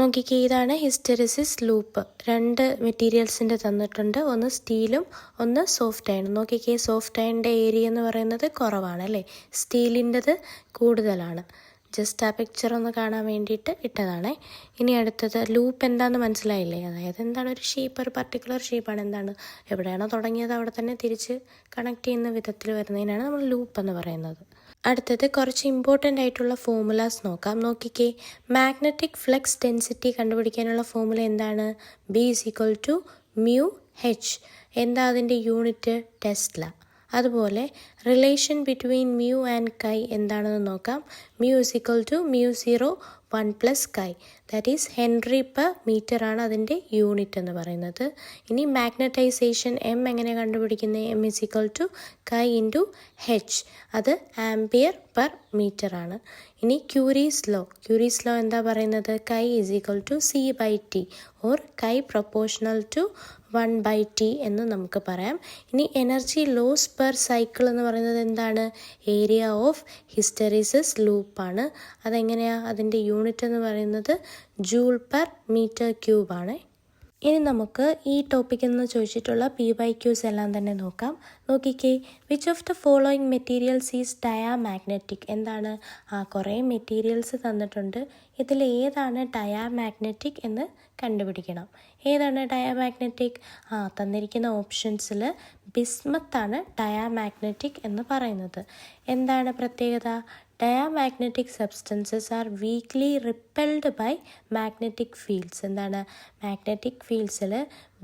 നോക്കിക്കേ, ഇതാണ് ഹിസ്റ്റെറിസിസ് ലൂപ്പ്. 2 മെറ്റീരിയൽസിൻ്റെ തന്നിട്ടുണ്ട്, ഒന്ന് സ്റ്റീലും ഒന്ന് സോഫ്റ്റ് അയണും. നോക്കിക്കേ, സോഫ്റ്റ് അയണിൻ്റെ ഏരിയ എന്ന് പറയുന്നത് കുറവാണ് അല്ലേ, സ്റ്റീലിൻ്റെത് കൂടുതലാണ്. ജസ്റ്റ് ആ പിക്ചർ ഒന്ന് കാണാൻ വേണ്ടിയിട്ട് ഇട്ടതാണേ. ഇനി അടുത്തത് ലൂപ്പ് എന്താണെന്ന് മനസ്സിലായില്ലേ? അതായത് എന്താണ്? ഒരു ഷേപ്പ്, ഒരു പർട്ടിക്കുലർ ഷേപ്പാണ്. എന്താണ്? എവിടെയാണോ തുടങ്ങിയത് അവിടെ തന്നെ തിരിച്ച് കണക്ട് ചെയ്യുന്ന വിധത്തിൽ വരുന്നതിനാണ് നമ്മൾ ലൂപ്പ് എന്ന് പറയുന്നത്. അടുത്തത് കുറച്ച് ഇമ്പോർട്ടൻ്റ് ആയിട്ടുള്ള ഫോർമുലാസ് നോക്കാം. നോക്കിക്കേ, മാഗ്നറ്റിക് ഫ്ലക്സ് ഡെൻസിറ്റി കണ്ടുപിടിക്കാനുള്ള ഫോർമുല എന്താണ്? B is equal to mu H. എന്താ അതിൻ്റെ യൂണിറ്റ്? ടെസ്ല. അതുപോലെ relation between mu and chi എന്താണെന്ന് നോക്കാം. Mu is equal to μ0 1 + chi, that is henry per metre ആണ് അതിൻ്റെ യൂണിറ്റ് എന്ന് പറയുന്നത്. ഇനി മാഗ്നറ്റൈസേഷൻ M എങ്ങനെ കണ്ടുപിടിക്കുന്നത്? M is equal to chi into H, അത് ആംപിയർ പെർ മീറ്റർ ആണ്. ഇനി ക്യൂരീസ് ലോ എന്താ പറയുന്നത്? Chi is equal to C/T or chi proportional to 1/T എന്ന് നമുക്ക് പറയാം. ഇനി എനർജി ലോസ് പെർ സൈക്കിൾ എന്ന് പറയുന്നത് എന്താണ്? ഏരിയ ഓഫ് ഹിസ്റ്റെറിസിസ് ലൂപ്പാണ്. അതെങ്ങനെയാണ്? അതിൻ്റെ യൂണിറ്റ് എന്ന് പറയുന്നത് ജൂൾ പെർ മീറ്റർ ക്യൂബ് ആണ്. ഇനി നമുക്ക് ഈ ടോപ്പിക്കിൽ നിന്ന് ചോദിച്ചിട്ടുള്ള PYQs എല്ലാം തന്നെ നോക്കാം. നോക്കിക്കേ, which of the following materials is diamagnetic? എന്താണ്? കുറേ മെറ്റീരിയൽസ് തന്നിട്ടുണ്ട്. ഇതിൽ ഏതാണ് ഡയാമാഗ്നറ്റിക് എന്ന് കണ്ടുപിടിക്കണം. ഏതാണ് ഡയാമാഗ്നറ്റിക്? തന്നിരിക്കുന്ന ഓപ്ഷൻസിൽ ബിസ്മത്താണ് ഡയാമാഗ്നറ്റിക് എന്ന് പറയുന്നത്. എന്താണ് പ്രത്യേകത? Diamagnetic substances are weakly repelled by magnetic fields. എന്താണ്? മാഗ്നറ്റിക് ഫീൽഡ്സിൽ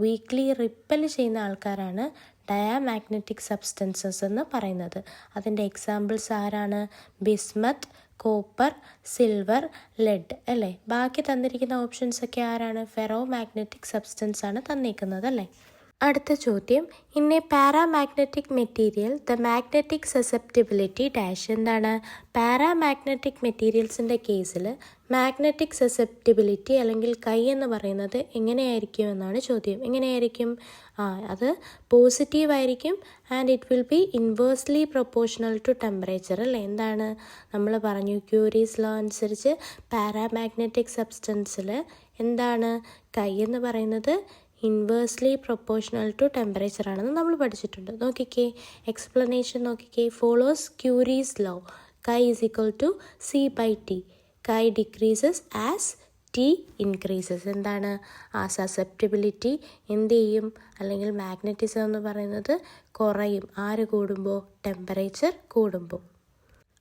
വീക്ക്ലി റിപ്പൽ ചെയ്യുന്ന ആൾക്കാരാണ് ഡയാമാഗ്നറ്റിക് സബ്സ്റ്റൻസസ് എന്ന് പറയുന്നത്. അതിൻ്റെ എക്സാമ്പിൾസ് ആരാണ്? ബിസ്മത്ത്, കോപ്പർ, സിൽവർ, ലെഡ് അല്ലേ. ബാക്കി തന്നിരിക്കുന്ന ഓപ്ഷൻസ് ഒക്കെ ആരാണ്? ഫെറോ മാഗ്നറ്റിക് സബ്സ്റ്റൻസ് ആണ് തന്നിരിക്കുന്നത് അല്ലേ. അടുത്ത ചോദ്യം, in A paramagnetic material the magnetic susceptibility dash. എന്താണ്? പാരാമാഗ്നറ്റിക് മെറ്റീരിയൽസിൻ്റെ കേസിൽ മാഗ്നറ്റിക് സസെപ്റ്റിബിലിറ്റി അല്ലെങ്കിൽ കൈ എന്ന് പറയുന്നത് എങ്ങനെയായിരിക്കും എന്നാണ് ചോദ്യം. എങ്ങനെയായിരിക്കും? അത് പോസിറ്റീവ് ആയിരിക്കും and it will be inversely proportional to temperature അല്ലേ. എന്താണ് നമ്മൾ പറഞ്ഞു? ക്യൂരീസ് ലോ അനുസരിച്ച് പാരാമാഗ്നറ്റിക് സബ്സ്റ്റൻസിൽ എന്താണ് കൈ എന്ന് പറയുന്നത് ഇൻവേഴ്സ്ലി പ്രൊപ്പോർഷണൽ ടു ടെമ്പറേച്ചർ ആണെന്ന് നമ്മൾ പഠിച്ചിട്ടുണ്ട്. നോക്കിക്കേ, എക്സ്പ്ലനേഷൻ നോക്കിക്കേ. Follows Curie's law, chi is equal to C by T. Chi decreases as T increases. എന്താണ്? ആ സസെപ്റ്റിബിലിറ്റി എന്ത് ചെയ്യും? അല്ലെങ്കിൽ മാഗ്നറ്റിസം എന്ന് പറയുന്നത് കുറയും. ആര് കൂടുമ്പോൾ? ടെമ്പറേച്ചർ കൂടുമ്പോൾ.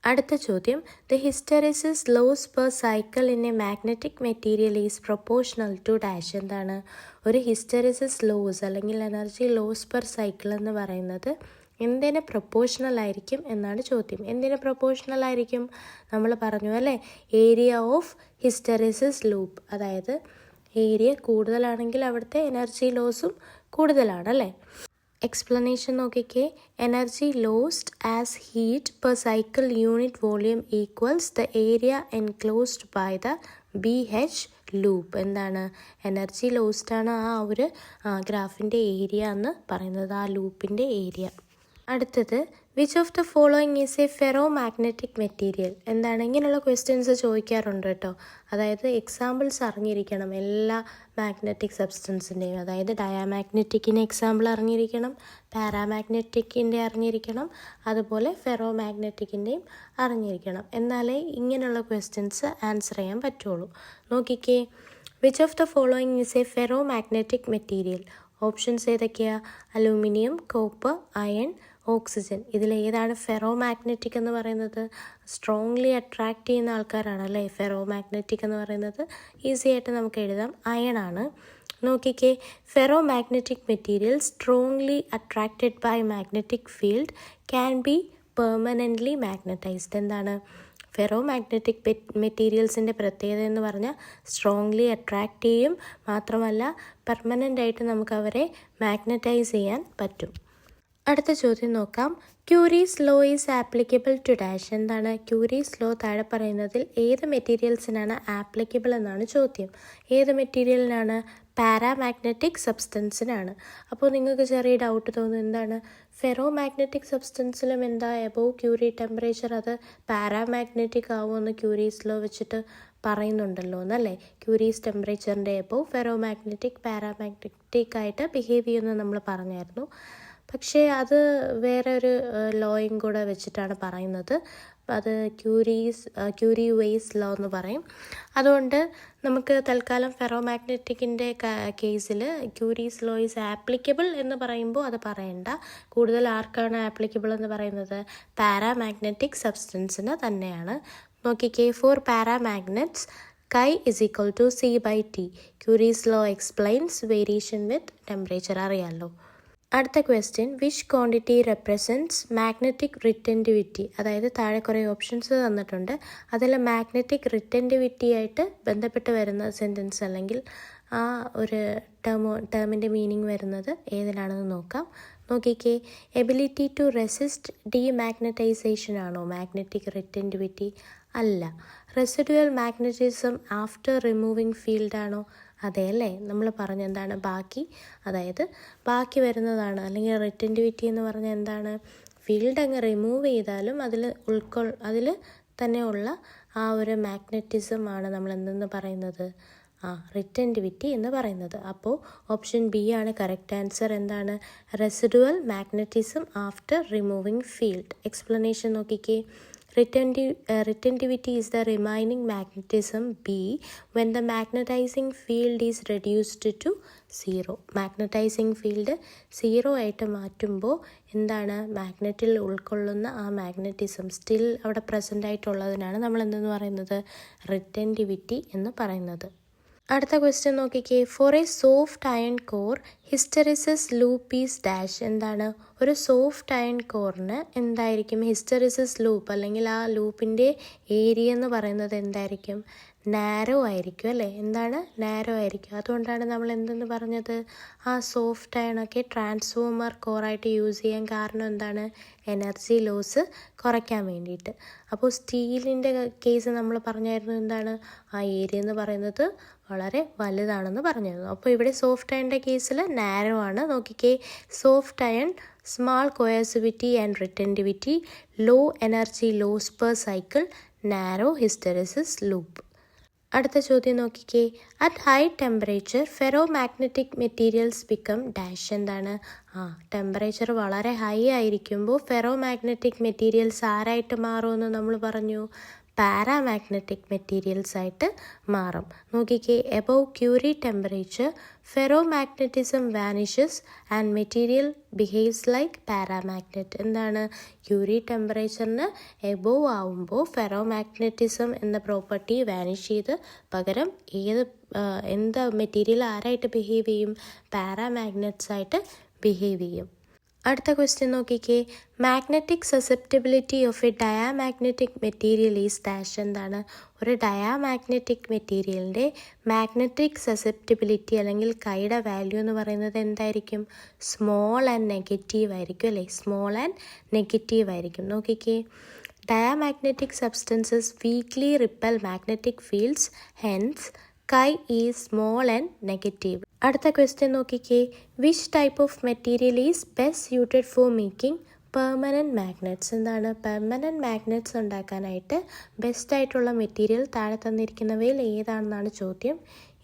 അടുത്ത ചോദ്യം, the hysteresis loss per cycle in a magnetic material is proportional to dash. എന്താണ്? ഒരു ഹിസ്റ്റെറിസിസ് ലോസ് അല്ലെങ്കിൽ എനർജി ലോസ് പെർ സൈക്കിൾ എന്ന് പറയുന്നത് എന്തിന് പ്രൊപ്പോർഷണൽ ആയിരിക്കും എന്നാണ് ചോദ്യം. എന്തിന് പ്രൊപ്പോർഷണൽ ആയിരിക്കും? നമ്മൾ പറഞ്ഞു അല്ലേ, ഏരിയ ഓഫ് ഹിസ്റ്റെറിസിസ് ലൂപ്പ്. അതായത് ഏരിയ കൂടുതലാണെങ്കിൽ അവിടുത്തെ എനർജി ലോസും കൂടുതലാണ് അല്ലേ. എക്സ്പ്ലനേഷൻ നോക്കിക്കേ. Energy lost as heat per cycle unit volume equals the area enclosed by the BH loop. എന്താണ്? എനർജി ലോസ്ഡാണ് ആ ഒരു ഗ്രാഫിൻ്റെ ഏരിയ എന്ന് പറയുന്നത്, ആ ലൂപ്പിൻ്റെ ഏരിയ. അടുത്തത്, which of the following is a ferro magnetic material. എന്താണ്? ഇങ്ങനെയുള്ള ക്വസ്റ്റ്യൻസ് ചോദിക്കാറുണ്ട് കേട്ടോ. അതായത് എക്സാമ്പിൾസ് അറിഞ്ഞിരിക്കണം എല്ലാ മാഗ്നറ്റിക് സബ്സ്റ്റൻസിൻ്റെയും. അതായത് ഡയാമാഗ്നറ്റിക്കിൻ്റെ എക്സാമ്പിൾ അറിഞ്ഞിരിക്കണം, പാരാമാഗ്നറ്റിക്കിൻ്റെ അറിഞ്ഞിരിക്കണം, അതുപോലെ ഫെറോ മാഗ്നറ്റിക്കിൻ്റെയും അറിഞ്ഞിരിക്കണം. എന്നാലേ ഇങ്ങനെയുള്ള ക്വസ്റ്റ്യൻസ് ആൻസർ ചെയ്യാൻ പറ്റുള്ളൂ. നോക്കിക്കേ, which of the following is a ferro magnetic material. Options ഏതൊക്കെയാണ്? Aluminium, copper, iron, oxygen. ഇതിലേതാണ് ഫെറോ മാഗ്നറ്റിക് എന്ന് പറയുന്നത്? സ്ട്രോങ്ലി അട്രാക്റ്റ് ചെയ്യുന്ന ആൾക്കാരാണ് അല്ലേ ഫെറോ മാഗ്നറ്റിക് എന്ന് പറയുന്നത്. ഈസി ആയിട്ട് നമുക്ക് എഴുതാം, അയൺ ആണ്. നോക്കിക്കേ, ferro magnetic material strongly attracted by magnetic field can be permanently magnetized. എന്താണ്? ഫെറോ മാഗ്നറ്റിക് മെറ്റീരിയൽസിൻ്റെ പ്രത്യേകത എന്ന് പറഞ്ഞാൽ സ്ട്രോങ്ലി അട്രാക്റ്റ് ചെയ്യും, മാത്രമല്ല പെർമനൻ്റ് ആയിട്ട് നമുക്ക് അവരെ മാഗ്നറ്റൈസ് ചെയ്യാൻ പറ്റും. അടുത്ത ചോദ്യം നോക്കാം. Curie's law is applicable to dash. എന്താണ്? ക്യൂരീസ് ലോ താഴെ പറയുന്നതിൽ ഏത് മെറ്റീരിയൽസിനാണ് ആപ്ലിക്കബിൾ എന്നാണ് ചോദ്യം. ഏത് മെറ്റീരിയലിനാണ്? പാരാമാഗ്നറ്റിക് സബ്സ്റ്റൻസിനാണ്. അപ്പോൾ നിങ്ങൾക്ക് ചെറിയ ഡൗട്ട് തോന്നും, എന്താണ് ഫെറോ മാഗ്നറ്റിക് സബ്സ്റ്റൻസിലും എന്താ എബോവ് ക്യൂറി ടെമ്പറേച്ചർ അത് പാരാമാഗ്നറ്റിക് ആവുമെന്ന് ക്യൂരീസ് ലോ വെച്ചിട്ട് പറയുന്നുണ്ടല്ലോ എന്നല്ലേ. ക്യൂരീസ് ടെമ്പറേച്ചറിൻ്റെ എബോവ് ഫെറോ മാഗ്നറ്റിക് പാരാമാഗ്നറ്റിക് ആയിട്ട് ബിഹേവ് ചെയ്യുമെന്ന് നമ്മൾ പറഞ്ഞായിരുന്നു. പക്ഷേ അത് വേറെ ഒരു ലോയും കൂടെ വെച്ചിട്ടാണ് പറയുന്നത്. അത് ക്യൂരി വെയ്സ് ലോ എന്ന് പറയും. അതുകൊണ്ട് നമുക്ക് തൽക്കാലം ഫെറോ മാഗ്നറ്റിക്കിൻ്റെ കേസിൽ ക്യൂരീസ് ലോ ഈസ് ആപ്ലിക്കബിൾ എന്ന് പറയുമ്പോൾ അത് പറയണ്ട. കൂടുതൽ ആർക്കാണ് ആപ്ലിക്കബിൾ എന്ന് പറയുന്നത്? പാരാമാഗ്നറ്റിക് സബ്സ്റ്റൻസിന് തന്നെയാണ്. നോക്കിക്കേ, for paramagnets chi is equal to C by T. Curie's law explains variation with temperature. അറിയാമല്ലോ. അടുത്ത question, which quantity represents magnetic retentivity. അതായത് താഴെ കുറേ ഓപ്ഷൻസ് തന്നിട്ടുണ്ട്. അതിൽ മാഗ്നറ്റിക് റിറ്റൻറ്റിവിറ്റി ആയിട്ട് ബന്ധപ്പെട്ട് വരുന്ന സെൻറ്റൻസ് അല്ലെങ്കിൽ ആ ഒരു ടേമിൻ്റെ മീനിങ് വരുന്നത് ഏതിലാണെന്ന് നോക്കാം. നോക്കിക്കേ, എബിലിറ്റി ടു റെസിസ്റ്റ് ഡീമാഗ്നറ്റൈസേഷൻ ആണോ മാഗ്നറ്റിക് റിറ്റൻറ്റിവിറ്റി? അല്ല. റെസിഡുവൽ മാഗ്നറ്റിസം ആഫ്റ്റർ റിമൂവിങ് ഫീൽഡാണോ? അതെ അല്ലേ. നമ്മൾ പറഞ്ഞ എന്താണ് ബാക്കി, അതായത് ബാക്കി വരുന്നതാണ്. അല്ലെങ്കിൽ റിറ്റൻറ്റിവിറ്റി എന്ന് പറഞ്ഞാൽ എന്താണ്? ഫീൽഡ് അങ്ങ് റിമൂവ് ചെയ്താലും അതിൽ തന്നെയുള്ള ആ ഒരു മാഗ്നറ്റിസം ആണ് നമ്മൾ എന്തെന്ന് പറയുന്നത്? റിറ്റൻറ്റിവിറ്റി എന്ന് പറയുന്നത്. അപ്പോൾ ഓപ്ഷൻ ബി ആണ് കറക്റ്റ് ആൻസർ. എന്താണ്? Residual magnetism after removing field. Explanation നോക്കിക്കേ. Retentivity is the remaining magnetism B when the magnetizing field is reduced to 0. Magnetizing field 0 ആയിട്ട് മാറ്റുമ്പോൾ എന്താണ്? മാഗ്നറ്റിൽ ഉൾക്കൊള്ളുന്ന ആ മാഗ്നറ്റിസം സ്റ്റിൽ അവിടെ പ്രസൻ്റ് ആയിട്ടുള്ളതിനാണ് നമ്മൾ എന്തെന്ന് പറയുന്നത്? റിറ്റൻറ്റിവിറ്റി എന്ന് പറയുന്നത്. അടുത്ത ക്വസ്റ്റ്യൻ നോക്കിക്കേ. For a soft iron core hysteresis loop is dash. എന്താണ്? ഒരു സോഫ്റ്റ് അയൺ കോറിന് എന്തായിരിക്കും ഹിസ്റ്ററിസിസ് ലൂപ്പ് അല്ലെങ്കിൽ ആ ലൂപ്പിൻ്റെ ഏരിയ എന്ന് പറയുന്നത് എന്തായിരിക്കും? നാരോ ആയിരിക്കും അല്ലേ? എന്താണ്? നാരോ ആയിരിക്കും. അതുകൊണ്ടാണ് നമ്മൾ എന്തെന്ന് പറഞ്ഞത്, ആ സോഫ്റ്റ് അയണൊക്കെ ട്രാൻസ്ഫോമർ കോറായിട്ട് യൂസ് ചെയ്യാൻ കാരണം എന്താണ്? എനർജി ലോസ് കുറയ്ക്കാൻ വേണ്ടിയിട്ട്. അപ്പോൾ സ്റ്റീലിൻ്റെ കേസ് നമ്മൾ പറഞ്ഞായിരുന്നു എന്താണ്? ആ ഏരിയ എന്ന് പറയുന്നത് വളരെ വലുതാണെന്ന് പറഞ്ഞിരുന്നു. അപ്പോൾ ഇവിടെ സോഫ്റ്റ് അയണിൻ്റെ കേസിൽ നാരോ ആണ്. നോക്കിക്കേ, soft iron small coercivity and retentivity, low energy loss per cycle, narrow hysteresis loop. അടുത്ത ചോദ്യം നോക്കിക്കേ, at high temperature ferro magnetic materials become dash. എന്താണ്? ടെമ്പറേച്ചർ വളരെ ഹൈ ആയിരിക്കുമ്പോൾ ഫെറോ മാഗ്നറ്റിക് മെറ്റീരിയൽസ് ആരായിട്ട് മാറുമെന്ന് നമ്മൾ പറഞ്ഞു? പാരാമാഗ്നറ്റിക് മെറ്റീരിയൽസ് ആയിട്ട് മാറും. നോക്കിക്കേ, above Curie temperature ferromagnetism vanishes and material behaves like paramagnet. എന്താണ്? ക്യൂറി ടെമ്പറേച്ചറിന് എബവ് ആവുമ്പോൾ ഫെറോ മാഗ്നറ്റിസം എന്ന പ്രോപ്പർട്ടി വാനിഷ് ചെയ്ത് പകരം എന്താ മെറ്റീരിയൽ ആരായിട്ട് ബിഹേവ് ചെയ്യും? പാരാമാഗ്നറ്റ്സ് ആയിട്ട് ബിഹേവ് ചെയ്യും. അടുത്ത ക്വസ്റ്റ്യൻ നോക്കിക്കേ, magnetic susceptibility of A diamagnetic material is dash. എന്താണ്? ഒരു ഡയാമാഗ്നറ്റിക് മെറ്റീരിയലിൻ്റെ മാഗ്നറ്റിക് സസെപ്റ്റബിലിറ്റി അല്ലെങ്കിൽ കൈയുടെ വാല്യൂ എന്ന് പറയുന്നത് എന്തായിരിക്കും? സ്മോൾ ആൻഡ് നെഗറ്റീവ് ആയിരിക്കും അല്ലേ? സ്മോൾ ആൻഡ് നെഗറ്റീവ് ആയിരിക്കും. നോക്കിക്കേ, diamagnetic substances weekly ripple magnetic fields, hence chi is small and negative. അടുത്ത ക്വസ്റ്റ്യൻ നോക്കിക്കേ, which type of material is best suited four making permanent magnets. എന്താണ്? പെർമനൻറ്റ് മാഗ്നറ്റ്സ് ഉണ്ടാക്കാനായിട്ട് best ആയിട്ടുള്ള material താഴെ തന്നിരിക്കുന്നവയിൽ ഏതാണെന്നാണ് ചോദ്യം.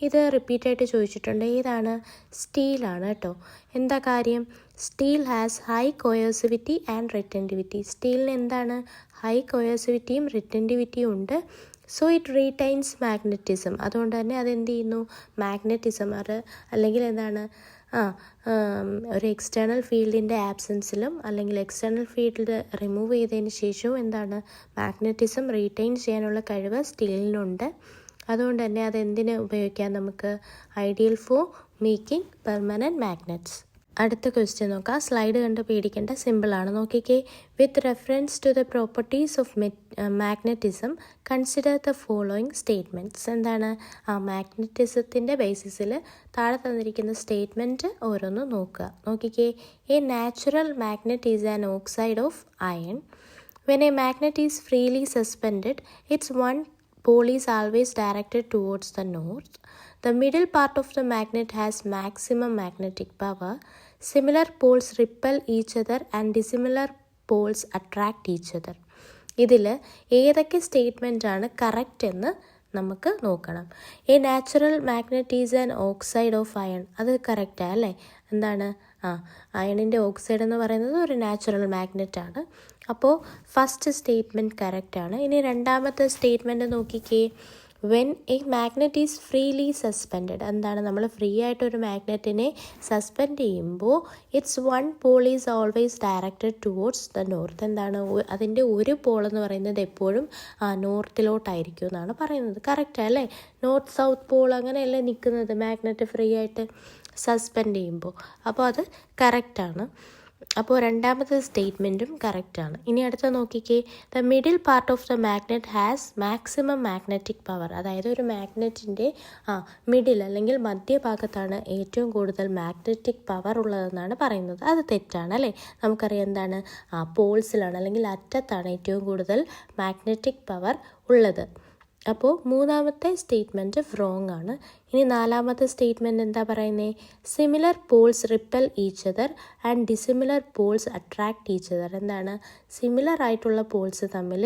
ഇത് റിപ്പീറ്റായിട്ട് ചോദിച്ചിട്ടുണ്ട്. ഏതാണ്? സ്റ്റീലാണ് കേട്ടോ. എന്താ കാര്യം? Steel has high coercivity and retentivity. സ്റ്റീലിന് എന്താണ്? ഹൈ കോയേഴ്സിവിറ്റിയും റിറ്റൻറ്റിവിറ്റിയും ഉണ്ട്. So it retains magnetism. അതുകൊണ്ട് തന്നെ അതെന്ത് ചെയ്യുന്നു? മാഗ്നറ്റിസം അല്ലെങ്കിൽ എന്താണ് ഒരു എക്സ്റ്റേണൽ ഫീൽഡിൻ്റെ ആബ്സെൻസിലും അല്ലെങ്കിൽ എക്സ്റ്റേണൽ ഫീൽഡ് റിമൂവ് ചെയ്തതിന് ശേഷവും എന്താണ് മാഗ്നറ്റിസം റീറ്റൈൻ ചെയ്യാനുള്ള കഴിവ് സ്റ്റീലിനുണ്ട്. അതുകൊണ്ട് തന്നെ അതെന്തിന് ഉപയോഗിക്കാം നമുക്ക്? Ideal for making permanent magnets. അടുത്ത ക്വസ്റ്റ്യൻ നോക്കാം. സ്ലൈഡ് കണ്ട് പേടിക്കേണ്ട, സിമ്പിളാണ്. നോക്കിക്കേ, with reference to the properties of magnetism consider the following statements. എന്താണ്? മാഗ്നറ്റിസത്തിൻ്റെ ബേസിസിൽ താഴെ തന്നിരിക്കുന്ന സ്റ്റേറ്റ്മെൻറ്റ് ഓരോന്ന് നോക്കുക. നോക്കിക്കേ, a natural magnet is an oxide of iron. When a magnet is freely suspended its one pole is always directed towards the north. The middle part of the magnet has maximum magnetic power. Similar poles repel each other and dissimilar poles attract each other. ഇതിൽ ഏതൊക്കെ statement ആണ് correct എന്ന് നമുക്ക് നോക്കണം. A natural magnet is an oxide of iron. അത് കറക്റ്റാണ് അല്ലേ? എന്താണ്? അയണിൻ്റെ ഓക്സൈഡ് എന്ന് പറയുന്നത് ഒരു നാച്ചുറൽ മാഗ്നറ്റ് ആണ്. അപ്പോൾ ഫസ്റ്റ് സ്റ്റേറ്റ്മെൻറ്റ് കറക്റ്റാണ്. ഇനി രണ്ടാമത്തെ സ്റ്റേറ്റ്മെൻറ്റ് നോക്കിക്കേ, when a magnet is freely suspended. എന്താണ്? നമ്മൾ ഫ്രീ ആയിട്ട് ഒരു മാഗ്നറ്റിനെ സസ്പെൻഡ് ചെയ്യുമ്പോൾ it's one Paul is always directed towards the north. എന്താണ്? അതിൻ്റെ ഒരു പോൾ എന്ന് പറയുന്നത് എപ്പോഴും നോർത്തിലോട്ടായിരിക്കും എന്നാണ് പറയുന്നത്. കറക്റ്റ് അല്ലേ? നോർത്ത് സൗത്ത് പോൾ അങ്ങനെയല്ലേ നിൽക്കുന്നത് മാഗ്നറ്റ് ഫ്രീ ആയിട്ട് സസ്പെൻഡ് ചെയ്യുമ്പോൾ. അപ്പോൾ അത് കറക്റ്റാണ്. അപ്പോൾ രണ്ടാമത്തെ സ്റ്റേറ്റ്മെൻറ്റും കറക്റ്റാണ്. ഇനി അടുത്ത നോക്കിക്കേ, the middle part of the magnet has maximum magnetic power. അതായത് ഒരു മാഗ്നറ്റിൻ്റെ മിഡിൽ അല്ലെങ്കിൽ മധ്യഭാഗത്താണ് ഏറ്റവും കൂടുതൽ മാഗ്നറ്റിക് പവർ ഉള്ളതെന്നാണ് പറയുന്നത്. അത് തെറ്റാണ് അല്ലേ? നമുക്കറിയാം എന്താണ്? പോൾസിലാണ് അല്ലെങ്കിൽ അറ്റത്താണ് ഏറ്റവും കൂടുതൽ മാഗ്നറ്റിക് പവർ ഉള്ളത്. അപ്പോൾ മൂന്നാമത്തെ സ്റ്റേറ്റ്മെൻറ്റ് റോങ് ആണ്. ഇനി നാലാമത്തെ സ്റ്റേറ്റ്മെൻറ്റ് എന്താ പറയുന്നത്? Similar poles repel each other and dissimilar poles attract each other. എന്താണ്? സിമിലർ ആയിട്ടുള്ള പോൾസ് തമ്മിൽ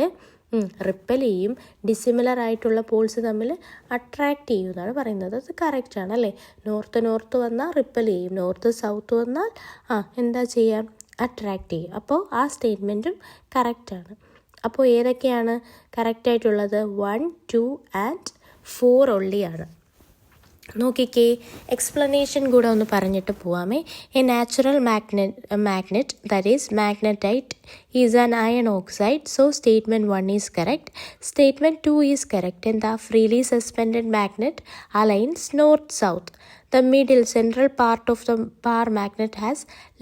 റിപ്പൽ ചെയ്യും, ഡിസിമിലർ ആയിട്ടുള്ള പോൾസ് തമ്മിൽ അട്രാക്റ്റ് ചെയ്യും എന്നാണ് പറയുന്നത്. അത് കറക്റ്റാണ് അല്ലേ? നോർത്ത് വന്നാൽ റിപ്പൽ ചെയ്യും, നോർത്ത് സൗത്ത് വന്നാൽ എന്താ ചെയ്യാം? അട്രാക്റ്റ് ചെയ്യും. അപ്പോൾ ആ സ്റ്റേറ്റ്മെൻറ്റും കറക്റ്റാണ്. അപ്പോൾ ഏതൊക്കെയാണ് കറക്റ്റായിട്ടുള്ളത്? 1, 2 ആൻഡ് 4 ഒള്ളിയാണ്. നോക്കിക്കേ, എക്സ്പ്ലനേഷൻ കൂടെ ഒന്ന് പറഞ്ഞിട്ട് പോവാമേ. A natural magnet that is magnetite is an iron oxide. So statement 1 is correct. Statement 2 is correct. എന്താ? Freely suspended magnet aligns north south. The middle central part of the bar magnet has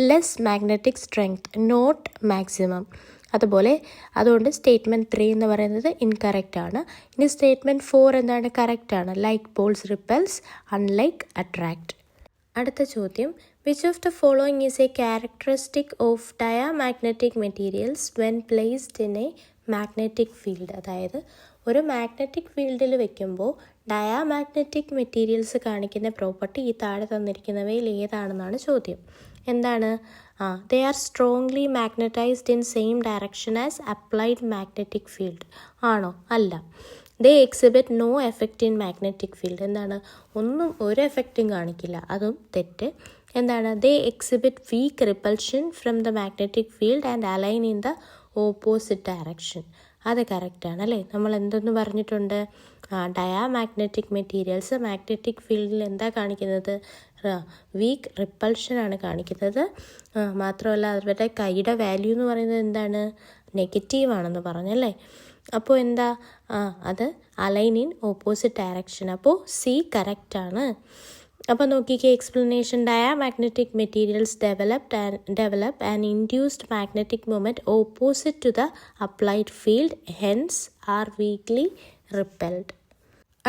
less magnetic strength, not maximum. അതുകൊണ്ട് statement 3 എന്ന് പറയുന്നത് incorrect ആണ്. ഇനി statement 4 എന്താണ്? Correct ആണ്. Like Paul's repels, unlike attract. അടുത്ത ചോദ്യം, which of the following is A characteristic of diamagnetic materials when placed in a magnetic field? അതായത് ഒരു മാഗ്നറ്റിക് ഫീൽഡിൽ വെക്കുമ്പോൾ ഡയാമാഗ്നറ്റിക് മെറ്റീരിയൽസ് കാണിക്കുന്ന പ്രോപ്പർട്ടി ഈ താഴെ തന്നിരിക്കുന്നവയിൽ ഏതാണെന്നാണ് ചോദ്യം. എന്താണ്? They are strongly magnetized in same direction as applied magnetic field. ആണോ? അല്ല. They exhibit no effect in magnetic field. എന്താണ്? ഒരു എഫക്റ്റും കാണിക്കില്ല. അതും തെറ്റ്. എന്താണ്? They exhibit weak repulsion from the magnetic field and align in the opposite direction. അത് കറക്റ്റാണ് അല്ലേ? നമ്മൾ എന്തെന്ന് പറഞ്ഞിട്ടുണ്ട്? ഡയാമാഗ്നറ്റിക് മെറ്റീരിയൽസ് മാഗ്നറ്റിക് ഫീൽഡിൽ എന്താ കാണിക്കുന്നത്? വീക്ക് റിപ്പൾഷനാണ് കാണിക്കുന്നത്. മാത്രമല്ല അവരുടെ കൈയുടെ വാല്യൂ എന്ന് പറയുന്നത് എന്താണ്? നെഗറ്റീവാണെന്ന് പറഞ്ഞല്ലേ? അപ്പോൾ എന്താ? അത് അലൈൻ ഇൻ ഓപ്പോസിറ്റ് ഡയറക്ഷൻ. അപ്പോൾ സി കറക്റ്റാണ്. അപ്പോൾ നോക്കിക്കേ, explanation. Diamagnetic materials develop and induced magnetic moment opposite to the applied field, hence are weakly repelled.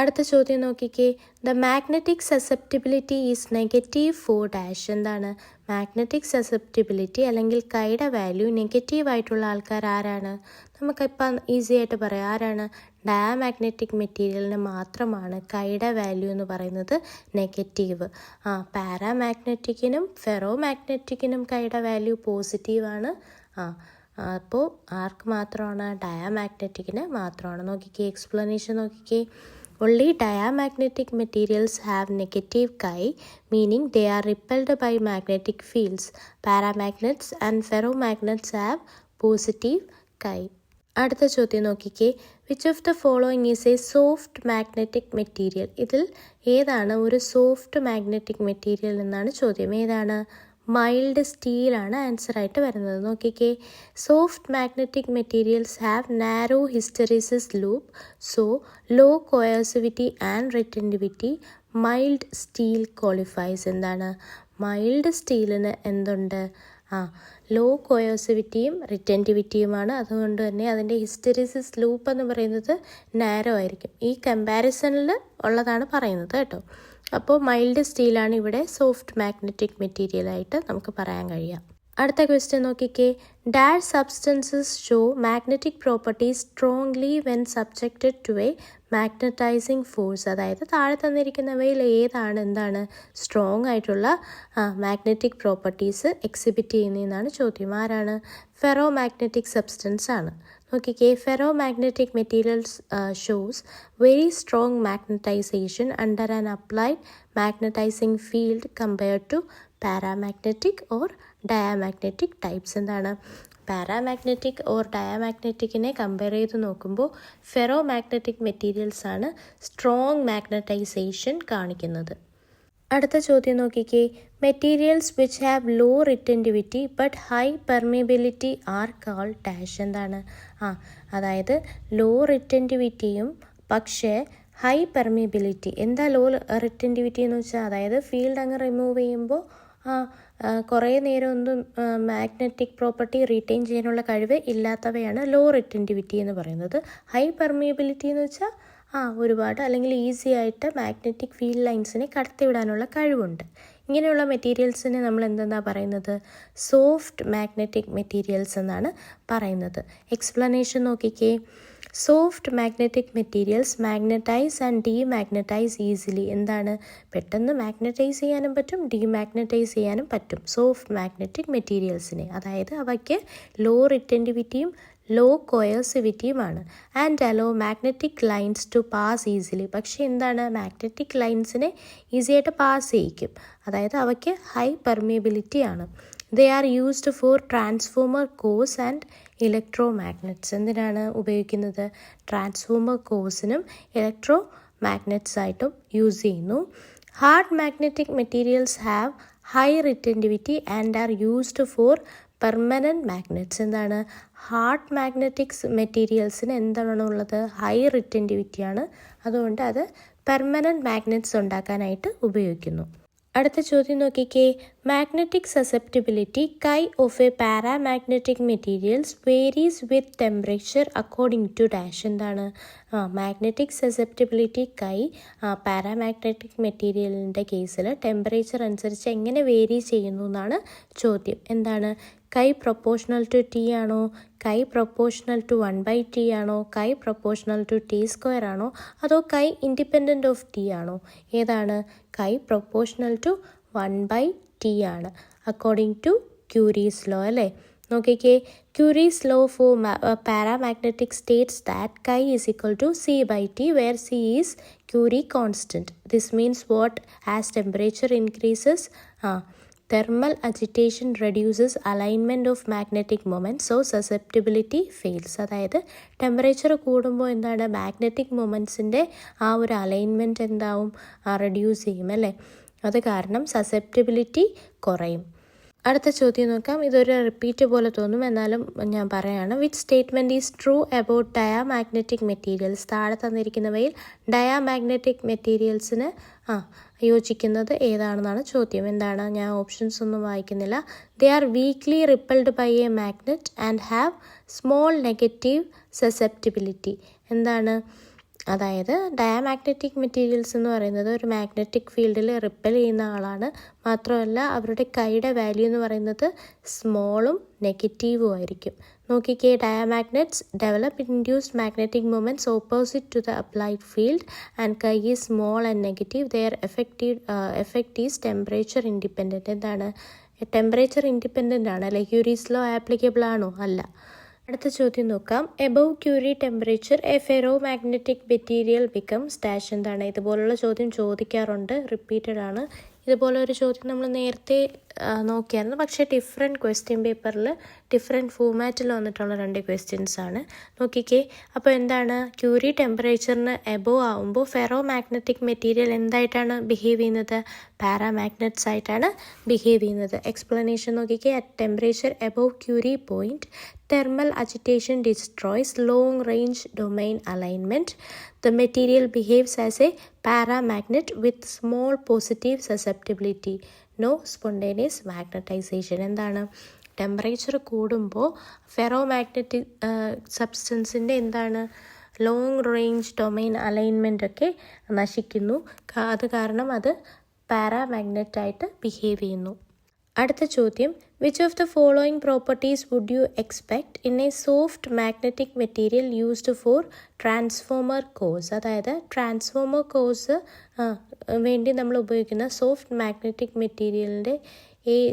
അടുത്ത ചോദ്യം നോക്കിക്കേ, the magnetic susceptibility is negative for dash. എന്താണ്? മാഗ്നറ്റിക് സസെപ്റ്റിബിലിറ്റി അല്ലെങ്കിൽ കൈയുടെ വാല്യൂ നെഗറ്റീവായിട്ടുള്ള ആൾക്കാർ ആരാണ്? നമുക്കിപ്പം ഈസി ആയിട്ട് പറയാം. ആരാണ്? ഡയാമാഗ്നറ്റിക് മെറ്റീരിയലിന് മാത്രമാണ് കൈയുടെ വാല്യൂ എന്ന് പറയുന്നത് നെഗറ്റീവ്. പാരാമാഗ്നറ്റിക്കിനും ഫെറോ മാഗ്നറ്റിക്കിനും കൈയുടെ വാല്യൂ പോസിറ്റീവാണ്. അപ്പോൾ ആർക്ക് മാത്രമാണ്? ഡയാമാഗ്നറ്റിക്കിന് മാത്രമാണ്. നോക്കിക്കേ, എക്സ്പ്ലനേഷൻ നോക്കിക്കേ. Only diamagnetic materials have negative chi, meaning they are repelled by magnetic fields. Paramagnets and ferromagnets have positive chi. അടുത്ത ചോദ്യം നോക്കിക്കേ, which of the following is A soft magnetic material? ഇതിൽ ഏതാണ് ഒരു സോഫ്റ്റ് മാഗ്നറ്റിക് മെറ്റീരിയൽ എന്നാണ് ചോദ്യം. ഏതാണ്? Mild സ്റ്റീലാണ് ആൻസറായിട്ട് വരുന്നത്. നോക്കിക്കേ, soft magnetic materials have narrow hysteresis loop, so low coercivity and retentivity. Mild steel qualifies. എന്താണ്? മൈൽഡ് സ്റ്റീലിന് എന്തുണ്ട്? ലോ കോയേഴ്സിവിറ്റിയും റിറ്റൻറ്റിവിറ്റിയുമാണ്. അതുകൊണ്ട് തന്നെ അതിൻ്റെ ഹിസ്റ്ററിസിസ് ലൂപ്പ് എന്ന് പറയുന്നത് നാരോ ആയിരിക്കും. ഈ കമ്പാരിസണിൽ ഉള്ളതാണ് പറയുന്നത് കേട്ടോ. അപ്പോൾ മൈൽഡ് സ്റ്റീലാണ് ഇവിടെ സോഫ്റ്റ് മാഗ്നറ്റിക് മെറ്റീരിയലായിട്ട് നമുക്ക് പറയാൻ കഴിയാം. അടുത്ത ക്വസ്റ്റ്യൻ നോക്കിക്കേ, dash substances show magnetic properties strongly when subjected to a magnetizing force. അതായത് താഴെ തന്നിരിക്കുന്നവയിൽ ഏതാണ് എന്താണ് സ്ട്രോങ് ആയിട്ടുള്ള മാഗ്നറ്റിക് പ്രോപ്പർട്ടീസ് എക്സിബിറ്റ് ചെയ്യുന്നതെന്നാണ് ചോദ്യം. ആരാണ്? ഫെറോ മാഗ്നറ്റിക് സബ്സ്റ്റൻസ് ആണ്. നോക്കിക്കേ, ferro magnetic materials shows very strong magnetization under an applied magnetizing field compared to paramagnetic or diamagnetic types. എന്താണ്? പാരാമാഗ്നറ്റിക് ഓർ ഡയാമാഗ്നറ്റിക്കിനെ കമ്പയർ ചെയ്ത് നോക്കുമ്പോൾ ഫെറോ മാഗ്നറ്റിക് മെറ്റീരിയൽസ് ആണ് സ്ട്രോങ് മാഗ്നറ്റൈസേഷൻ കാണിക്കുന്നത്. അടുത്ത ചോദ്യം നോക്കിക്കേ, materials which have low retentivity but high permeability are called dash. എന്താണ്? അതായത് ലോ റിറ്റൻറ്റിവിറ്റിയും പക്ഷേ ഹൈ പെർമിയബിലിറ്റി. എന്താ ലോ റിറ്റൻറ്റിവിറ്റി എന്ന് വെച്ചാൽ? അതായത് ഫീൽഡ് അങ്ങ് റിമൂവ് ചെയ്യുമ്പോൾ കുറേ നേരം ഒന്നും മാഗ്നറ്റിക് പ്രോപ്പർട്ടി റീറ്റെയിൻ ചെയ്യാനുള്ള കഴിവ് ഇല്ലാത്തവയാണ് ലോ റിറ്റൻറ്റിവിറ്റി എന്ന് പറയുന്നത്. ഹൈ പെർമിയബിലിറ്റി എന്ന് വെച്ചാൽ ഒരുപാട് അല്ലെങ്കിൽ ഈസി ആയിട്ട് മാഗ്നറ്റിക് ഫീൽഡ് ലൈൻസിനെ കടത്തിവിടാനുള്ള കഴിവുണ്ട്. ഇങ്ങനെയുള്ള മെറ്റീരിയൽസിനെ നമ്മൾ എന്തെന്നാ പറയുന്നത്? സോഫ്റ്റ് മാഗ്നറ്റിക് മെറ്റീരിയൽസ് എന്നാണ് പറയുന്നത്. എക്സ്പ്ലനേഷൻ നോക്കിക്കേ, soft magnetic materials magnetize and demagnetise easily. എന്താണ്? പെട്ടെന്ന് മാഗ്നറ്റൈസ് ചെയ്യാനും പറ്റും ഡീമാഗ്നറ്റൈസ് ചെയ്യാനും പറ്റും സോഫ്റ്റ് മാഗ്നറ്റിക് മെറ്റീരിയൽസിനെ. അതായത് അവയ്ക്ക് ലോ റിറ്റൻറ്റിവിറ്റിയും ലോ കോയേഴ്സിവിറ്റിയുമാണ്. And allow magnetic lines to pass easily. പക്ഷേ എന്താണ്? മാഗ്നറ്റിക് ലൈൻസിനെ ഈസി ആയിട്ട് പാസ് ചെയ്യിക്കും. അതായത് അവയ്ക്ക് ഹൈ പെർമിയബിലിറ്റി ആണ്. They are used for transformer cores and electro magnets. എന്തിനാണ് ഉപയോഗിക്കുന്നത്? ട്രാൻസ്ഫോമർ കോഴ്സിനും ഇലക്ട്രോ മാഗ്നറ്റ്സ് ആയിട്ടും യൂസ് ചെയ്യുന്നു. Hard magnetic materials have high retentivity and are used for permanent magnets. എന്താണ്? ഹാർഡ് മാഗ്നറ്റിക്സ് മെറ്റീരിയൽസിന് എന്താണുള്ളത്? ഹൈ റിറ്റൻറ്റിവിറ്റിയാണ്. അതുകൊണ്ട് അത് പെർമനൻറ്റ് മാഗ്നറ്റ്സ് ഉണ്ടാക്കാനായിട്ട് ഉപയോഗിക്കുന്നു. അടുത്ത ചോദ്യം നോക്കിക്കേ. Magnetic susceptibility chi of a paramagnetic materials varies with temperature according to dash. എന്താണ്? മാഗ്നറ്റിക് സസെപ്റ്റിബിലിറ്റി കൈ പാരാമാഗ്നറ്റിക് മെറ്റീരിയലിൻ്റെ കേസിൽ ടെമ്പറേച്ചർ അനുസരിച്ച് എങ്ങനെ വേരി ചെയ്യുന്നു എന്നാണ് ചോദ്യം. എന്താണ്? കൈ പ്രൊപ്പോർഷണൽ ടു ടി ആണോ? കൈ പ്രൊപ്പോർഷണൽ ടു 1/t ആണോ? കൈ പ്രൊപ്പോർഷണൽ ടു t² ആണോ? അതോ കൈ ഇൻഡിപെൻഡൻറ്റ് ഓഫ് ടി ആണോ? ഏതാണ്? കൈ പ്രൊപ്പോർഷണൽ ടു 1/t ആണ് അക്കോർഡിംഗ് ടു ക്യൂരീസ് ലോ അല്ലേ. നോക്കിക്കേ, Curie's law for paramagnetic states that chi is equal to c/t where c is Curie constant. This means what? As temperature increases, thermal agitation reduces alignment of magnetic moment, so susceptibility fails. അതായത് temperature കൂടുമ്പോൾ എന്താണ്? Magnetic മൊമെൻറ്റ്സിൻ്റെ ആ ഒരു alignment എന്താവും? Reduce ചെയ്യും അല്ലേ. അത് കാരണം സസെപ്റ്റിബിലിറ്റി കുറയും. അടുത്ത ചോദ്യം നോക്കാം. ഇതൊരു റിപ്പീറ്റ് പോലെ തോന്നും, എന്നാലും ഞാൻ പറയാണ്. Which statement is true about diamagnetic materials? താഴെ തന്നിരിക്കുന്നവയിൽ ഡയാമാഗ്നറ്റിക് മെറ്റീരിയൽസിന് യോജിക്കുന്നത് ഏതാണെന്നാണ് ചോദ്യം. എന്താണ്? ഞാൻ ഓപ്ഷൻസ് ഒന്നും വായിക്കുന്നില്ല. They are weakly repelled by a magnet and have small negative susceptibility. എന്താണ്? അതായത് ഡയാമാഗ്നറ്റിക് മെറ്റീരിയൽസ് എന്ന് പറയുന്നത് ഒരു മാഗ്നറ്റിക് ഫീൽഡിൽ റിപ്പൽ ചെയ്യുന്ന ആളാണ്. മാത്രമല്ല അവരുടെ കൈയുടെ വാല്യൂ എന്ന് പറയുന്നത് സ്മോളും നെഗറ്റീവും ആയിരിക്കും. നോക്കിക്കേ, diamagnets develop induced magnetic moments opposite to the applied field and chi is small and negative. Their effect is temperature independent. എന്താണ്? ടെമ്പറേച്ചർ ഇൻഡിപെൻഡൻ്റ് ആണ് അല്ലേ. ക്യൂരീസ് ലോ ആപ്ലിക്കബിൾ ആണോ? അല്ല. അടുത്ത ചോദ്യം നോക്കാം. Above Curie temperature a ferro magnetic material becomes dash. എന്താണ്? ഇതുപോലുള്ള ചോദ്യം ചോദിക്കാറുണ്ട്, റിപ്പീറ്റഡ് ആണ്. ഇതുപോലെ ഒരു ചോദ്യം നമ്മൾ നേരത്തെ നോക്കിയായിരുന്നു, പക്ഷേ ഡിഫറെൻറ്റ് ക്വസ്റ്റ്യൻ പേപ്പറിൽ ഡിഫറെൻറ്റ് ഫോമാറ്റിൽ വന്നിട്ടുള്ള 2 ക്വസ്റ്റ്യൻസ് ആണ്. നോക്കിക്കേ, അപ്പോൾ എന്താണ്? ക്യൂറി ടെമ്പറേച്ചറിന് എബോവ് ആവുമ്പോൾ ഫെറോ മാഗ്നറ്റിക് മെറ്റീരിയൽ എന്തായിട്ടാണ് ബിഹേവ് ചെയ്യുന്നത്? പാരാമാഗ്നറ്റ്സ് ആയിട്ടാണ് ബിഹേവ് ചെയ്യുന്നത്. എക്സ്പ്ലനേഷൻ നോക്കിക്കേ. At temperature above Curie point thermal agitation destroys long-range domain alignment. The material behaves as a paramagnet with small positive susceptibility. No spontaneous magnetization. എന്താണ്? Temperature കൂടുമ്പോൾ ferro magnetic സബ്സ്റ്റൻസിൻ്റെ എന്താണ്? Long range domain alignment ഒക്കെ നശിക്കുന്നു. അത് കാരണം അത് പാരാമാഗ്നറ്റായിട്ട് behave ചെയ്യുന്നു. അടുത്ത ചോദ്യം. Which of the following properties would you expect in a soft magnetic material used for transformer cores? അതായത് ട്രാൻസ്ഫോമർ കോഴ്സ് വേണ്ടി നമ്മൾ ഉപയോഗിക്കുന്ന സോഫ്റ്റ് മാഗ്നറ്റിക് മെറ്റീരിയലിൻ്റെ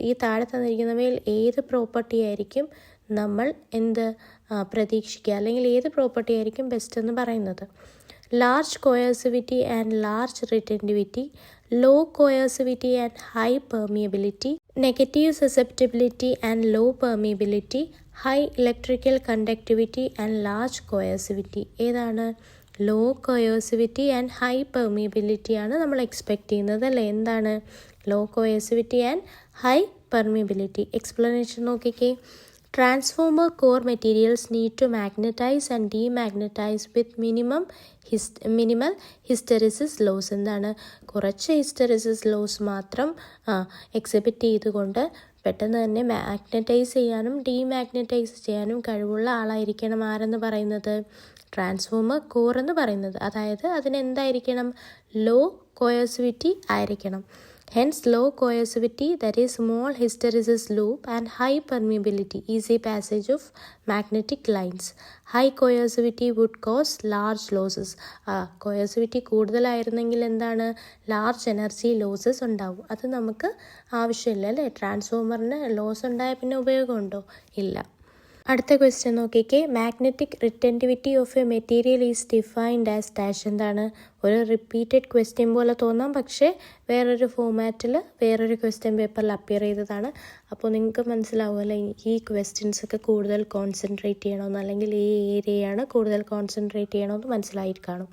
ഈ താഴെ തന്നിരിക്കുന്നവയിൽ ഏത് പ്രോപ്പർട്ടി ആയിരിക്കും നമ്മൾ പ്രതീക്ഷിക്കുക, അല്ലെങ്കിൽ ഏത് പ്രോപ്പർട്ടി ആയിരിക്കും ബെസ്റ്റ് എന്ന് പറയുന്നത്? Large coercivity and large retentivity, low coercivity and high permeability, negative susceptibility and low permeability, high electrical conductivity and large coercivity. ഏതാണ്? Low coercivity and high permeability ആണ് നമ്മൾ എക്സ്പെക്റ്റ് ചെയ്യുന്നത് അല്ലേ. എന്താണ്? Low coercivity and high permeability. Explanation നോക്കിക്കേ. Transformer core materials need to magnetize and demagnetize with minimal hysteresis loss. എന്താണ്? കുറച്ച് hysteresis loss മാത്രം എക്സിബിറ്റ് ചെയ്തുകൊണ്ട് പെട്ടെന്ന് തന്നെ മാഗ്നറ്റൈസ് ചെയ്യാനും ഡീമാഗ്നറ്റൈസ് ചെയ്യാനും കഴിവുള്ള ആളായിരിക്കണം ആരെന്ന് പറയുന്നത്? ട്രാൻസ്ഫോമർ കോർ എന്ന് പറയുന്നത്. അതായത് അതിനെന്തായിരിക്കണം? ലോ കോയേഴ്സിവിറ്റി ആയിരിക്കണം. Hence low coercivity, that is small hysteresis loop, and high permeability, easy passage of magnetic lines. High coercivity would cause large losses. Coercivity കൂടുതലായിരുന്നെങ്കിൽ എന്താണ്? ലാർജ് എനർജി ലോസസ് ഉണ്ടാവും. അത് നമുക്ക് ആവശ്യമില്ല അല്ലേ. ട്രാൻസ്ഫോമറിന് ലോസ് ഉണ്ടായാൽ പിന്നെ ഉപയോഗമുണ്ടോ? ഇല്ല. അടുത്ത ക്വസ്റ്റ്യൻ നോക്കിക്കേ. Magnetic retentivity of a material is defined as dash. എന്താണ്? ഒരു റിപ്പീറ്റഡ് ക്വസ്റ്റ്യൻ പോലെ തോന്നാം, പക്ഷേ വേറൊരു ഫോമാറ്റിൽ വേറൊരു ക്വസ്റ്റ്യൻ പേപ്പറിൽ അപ്പിയർ ചെയ്തതാണ്. അപ്പോൾ നിങ്ങൾക്ക് മനസ്സിലാവുമല്ലോ ഈ ക്വസ്റ്റ്യൻസൊക്കെ കൂടുതൽ കോൺസെൻട്രേറ്റ് ചെയ്യണമെന്ന്, അല്ലെങ്കിൽ ഈ ഏരിയയാണ് കൂടുതൽ കോൺസെൻട്രേറ്റ് ചെയ്യണമെന്ന് മനസ്സിലായിട്ട് കാണും.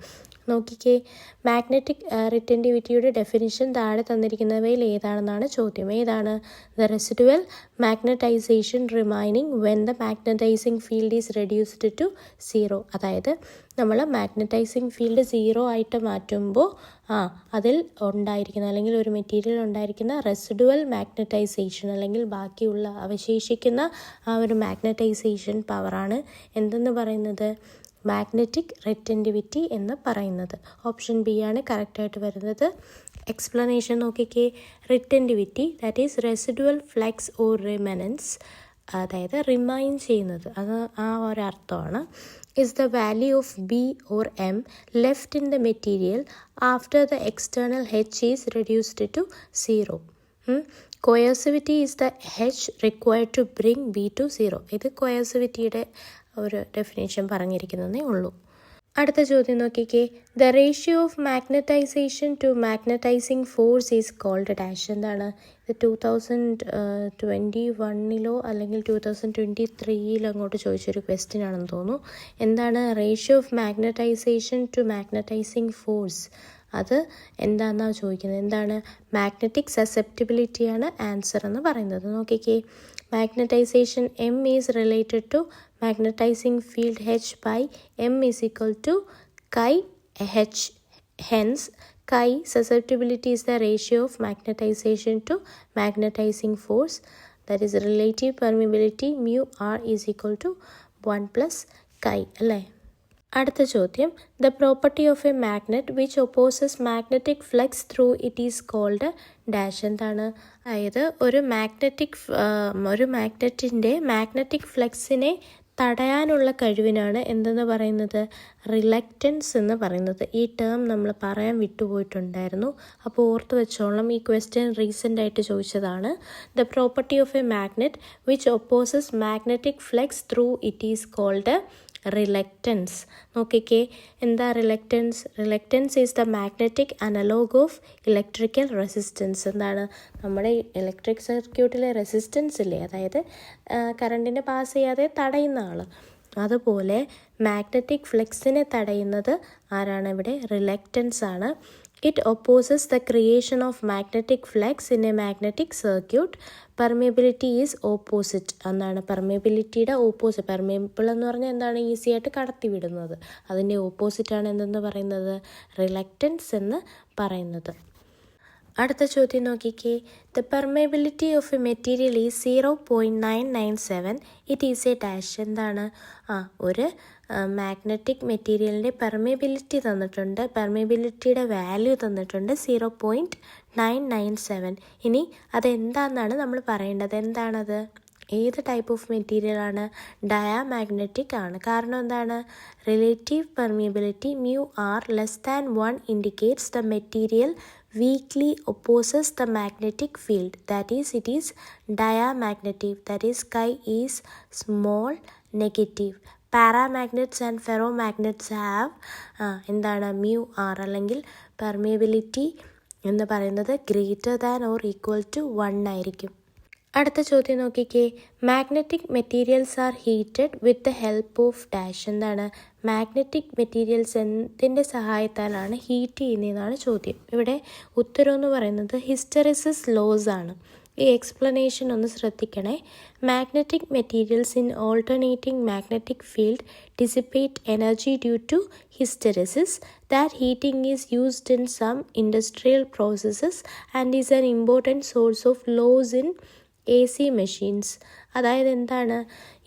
നോക്കിക്കേ, മാഗ്നറ്റിക് റിറ്റൻറ്റിവിറ്റിയുടെ ഡെഫിനിഷൻ താഴെ തന്നിരിക്കുന്നവയിൽ ഏതാണെന്നാണ് ചോദ്യം. ഏതാണ്? The residual magnetization remaining when the magnetizing field is reduced to 0. അതായത് നമ്മൾ മാഗ്നറ്റൈസിങ് ഫീൽഡ് 0 ആയിട്ട് മാറ്റുമ്പോൾ അതിൽ ഉണ്ടായിരിക്കുന്ന അല്ലെങ്കിൽ ഒരു മെറ്റീരിയൽ ഉണ്ടായിരിക്കുന്ന റെസിഡുവൽ മാഗ്നറ്റൈസേഷൻ അല്ലെങ്കിൽ ബാക്കിയുള്ള അവശേഷിക്കുന്ന ആ ഒരു മാഗ്നറ്റൈസേഷൻ പവറാണ് എന്തെന്ന് പറയുന്നത്? മാഗ്നറ്റിക് റിറ്റൻറ്റിവിറ്റി എന്ന് പറയുന്നത്. ഓപ്ഷൻ ബി ആണ് കറക്റ്റായിട്ട് വരുന്നത്. എക്സ്പ്ലനേഷൻ നോക്കിക്കേ. Retentivity that is residual flux or remanence, അതായത് റിമൈൻ ചെയ്യുന്നത്, അത് ആ ഒരർത്ഥമാണ്. is the value of B or M left in the material after the external H is reduced to 0. Coercivity is the H required to bring B to 0. ഇത് കോയർസിവിറ്റിയുടെ ഒരു definition പറഞ്ഞിരിക്കുന്നതേ ഉള്ളൂ. അടുത്ത ചോദ്യം നോക്കിക്കേ. The ratio of magnetization to magnetizing force is called dash. എന്താണ് ഇത്? 2021 അല്ലെങ്കിൽ 2023 അങ്ങോട്ട് ചോദിച്ചൊരു ക്വസ്റ്റ്യൻ ആണെന്ന് തോന്നുന്നു. എന്താണ് ratio of magnetization to magnetizing force? അത് എന്താണെന്നാണ് ചോദിക്കുന്നത്. എന്താണ്? മാഗ്നറ്റിക് സസെപ്റ്റിബിലിറ്റിയാണ് ആൻസർ എന്ന് പറയുന്നത്. നോക്കിക്കേ, magnetisation M is related to magnetizing field H by M is equal to chi H. Hence, chi susceptibility is the ratio of magnetization to magnetizing force, that is relative permeability mu R is equal to 1 plus chi. അല്ലേ? അടുത്ത ചോദ്യം. The property of a magnet which opposes magnetic flux through it is called dash. എന്താണ്? അതായത് ഒരു മാഗ്നറ്റിൻ്റെ magnetic ഫ്ലക്സിനെ തടയാനുള്ള കഴിവിനാണ് എന്തെന്ന് പറയുന്നത്? Reluctance എന്ന് പറയുന്നത്. ഈ ടേം നമ്മൾ പറയാൻ വിട്ടുപോയിട്ടുണ്ടായിരുന്നു, അപ്പോൾ ഓർത്ത് വെച്ചോളാം. ഈ ക്വസ്റ്റ്യൻ റീസെൻ്റ് ആയിട്ട് ചോദിച്ചതാണ്. The property of a magnet which opposes magnetic flux through it is called reluctance. നോക്കിക്കേ, എന്താ reluctance? Reluctance is the magnetic analog of electrical resistance. എന്താണ്? നമ്മുടെ ഇലക്ട്രിക് സർക്യൂട്ടിലെ റെസിസ്റ്റൻസ് ഇല്ലേ, അതായത് കറണ്ടിനെ പാസ് ചെയ്യാതെ തടയുന്ന ആൾ, അതുപോലെ മാഗ്നറ്റിക് ഫ്ലക്സിനെ തടയുന്നത് ആരാണ് ഇവിടെ? റിലക്റ്റൻസ് ആണ്. It opposes the creation of magnetic flux in a magnetic circuit. Permeability is opposite. എന്നാണ് പെർമിയബിലിറ്റിയുടെ ഓപ്പോസിറ്റ്. പെർമിയബിൾ എന്ന് പറഞ്ഞാൽ എന്താണ്? ഈസി ആയിട്ട് കടത്തി വിടുന്നത്. അതിൻ്റെ ഓപ്പോസിറ്റാണ് എന്തെന്ന് പറയുന്നത്? റിലക്റ്റൻസ് എന്ന് പറയുന്നത്. അടുത്ത ചോദ്യം നോക്കിക്കേ. The permeability of a material is 0.997. It is A dash. എന്താണ്? ഒരു മാഗ്നറ്റിക് മെറ്റീരിയലിൻ്റെ പെർമിയബിലിറ്റി തന്നിട്ടുണ്ട്, പെർമിയബിലിറ്റിയുടെ വാല്യൂ തന്നിട്ടുണ്ട് 0.997. ഇനി അതെന്താണെന്നാണ് നമ്മൾ പറയേണ്ടത്. എന്താണത്? ഏത് ടൈപ്പ് ഓഫ് മെറ്റീരിയലാണ്? ഡയാമാഗ്നറ്റിക് ആണ്. കാരണം എന്താണ്? Relative permeability mu r less than 1 indicates the material weakly opposes the magnetic field, that is it is diamagnetic, that is chi is small negative. Paramagnets and ferromagnets have എന്താണ്? mu r അല്ലെങ്കിൽ permeability എന്ന് പറയുന്നത് greater than or equal to 1 ആയിരിക്കും. അടുത്ത ചോദ്യം നോക്കിക്കേ. Magnetic materials are heated with the help of dash. എന്താണ്? Magnetic materials എന്തിൻ്റെ സഹായത്താലാണ് ഹീറ്റ് ചെയ്യുന്നതെന്നാണ് ചോദ്യം. ഇവിടെ ഉത്തരം എന്ന് പറയുന്നത് ഹിസ്റ്ററിസിസ് ലോസ് ആണ്. ഈ എക്സ്പ്ലനേഷൻ ഒന്ന് ശ്രദ്ധിക്കണേ. Magnetic materials in alternating magnetic field dissipate energy due to hysteresis. That heating is used in some industrial processes and is an important source of loss in AC machines. അതായത് എന്താണ്?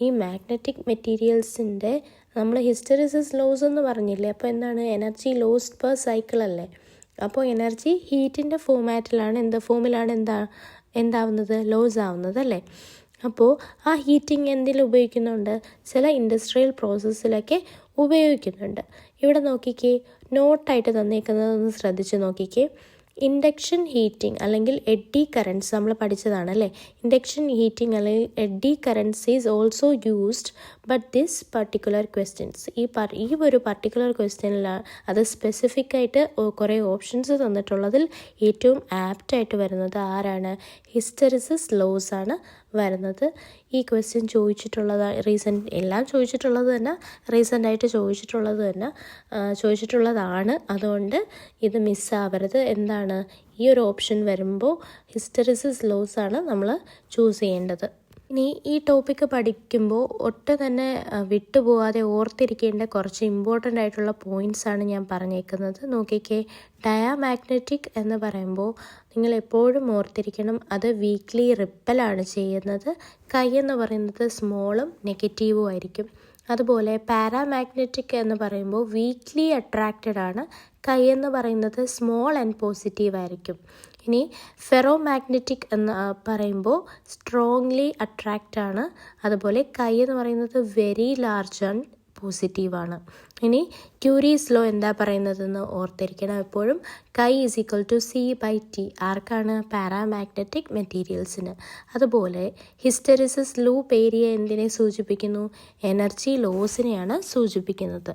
ഈ magnetic മെറ്റീരിയൽസിൻ്റെ നമ്മൾ hysteresis loss എന്ന് പറഞ്ഞില്ലേ, അപ്പോൾ എന്താണ്? Energy loss per cycle അല്ലേ. അപ്പോൾ എനർജി ഹീറ്റിൻ്റെ ഫോമിലാണ് എന്താവുന്നത്? ലോസ് ആവുന്നത് അല്ലേ. അപ്പോൾ ആ ഹീറ്റിംഗ് എന്തിൽ ഉപയോഗിക്കുന്നുണ്ട്? ചില ഇൻഡസ്ട്രിയൽ പ്രോസസ്സിലൊക്കെ ഉപയോഗിക്കുന്നുണ്ട്. ഇവിടെ നോക്കിക്കേ, നോട്ടായിട്ട് തന്നേക്കുന്നതൊന്ന് ശ്രദ്ധിച്ച് നോക്കിക്കേ. ഇൻഡക്ഷൻ ഹീറ്റിംഗ് അല്ലെങ്കിൽ എഡ്ഡി കറൻറ്റ്സ് നമ്മൾ പഠിച്ചതാണ് അല്ലേ. ഇൻഡക്ഷൻ ഹീറ്റിംഗ് അല്ലെങ്കിൽ eddy currents is also used but this particular questions ഈ ഒരു പർട്ടിക്കുലർ ക്വസ്റ്റ്യനിൽ അത് സ്പെസിഫിക്കായിട്ട് കുറേ ഓപ്ഷൻസ് തന്നിട്ടുള്ളതിൽ ഏറ്റവും ആപ്റ്റായിട്ട് വരുന്നത് ആരാണ്? ഹിസ്റ്ററിസിസ് ലോസ് ആണ് വരുന്നത്. ഈ ക്വസ്റ്റ്യൻ എല്ലാം ചോദിച്ചിട്ടുള്ളത് തന്നെ റീസെൻ്റായിട്ട് ചോദിച്ചിട്ടുള്ളതാണ്. അതുകൊണ്ട് ഇത് മിസ്സാവരുത്. എന്താണ് ഈ ഒരു ഓപ്ഷൻ വരുമ്പോൾ ഹിസ്റ്ററിസിസ് ലോസ് ആണ് നമ്മൾ ചൂസ് ചെയ്യേണ്ടത്. ഇനി ഈ ടോപ്പിക്ക് പഠിക്കുമ്പോൾ ഒട്ടും തന്നെ വിട്ടുപോകാതെ ഓർത്തിരിക്കേണ്ട കുറച്ച് ഇമ്പോർട്ടൻ്റ് ആയിട്ടുള്ള പോയിൻറ്റ്സാണ് ഞാൻ പറഞ്ഞേക്കുന്നത്. നോക്കിക്കേ, ഡയാമാഗ്നറ്റിക് എന്ന് പറയുമ്പോൾ നിങ്ങൾ എപ്പോഴും ഓർത്തിരിക്കണം, അത് വീക്ക്ലി റിപ്പലാണ് ചെയ്യുന്നത്. കൈ എന്ന് പറയുന്നത് സ്മോളും നെഗറ്റീവും ആയിരിക്കും. അതുപോലെ പാരാമാഗ്നറ്റിക് എന്ന് പറയുമ്പോൾ വീക്ക്ലി അട്രാക്റ്റഡ് ആണ്. കൈ എന്ന് പറയുന്നത് സ്മോൾ ആൻഡ് പോസിറ്റീവ് ആയിരിക്കും. ഇനി ഫെറോമാഗ്നറ്റിക് എന്ന് പറയുമ്പോൾ സ്ട്രോങ്ലി അട്രാക്റ്റ് ആണ്. അതുപോലെ കൈ എന്ന് പറയുന്നത് വെരി ലാർജ് ആൻഡ് പോസിറ്റീവാണ്. ഇനി ക്യൂരീസ് ലോ എന്താ പറയുന്നതെന്ന് ഓർത്തിരിക്കണം എപ്പോഴും. കൈ ഈസ് ഈക്വൽ ടു C/T. ആർക്കാണ്? പാരാമാഗ്നറ്റിക് മെറ്റീരിയൽസിന്. അതുപോലെ ഹിസ്റ്ററിസിസ് ലൂപ്പ് ഏരിയ എന്തിനെ സൂചിപ്പിക്കുന്നു? എനർജി ലോസിനെയാണ് സൂചിപ്പിക്കുന്നത്.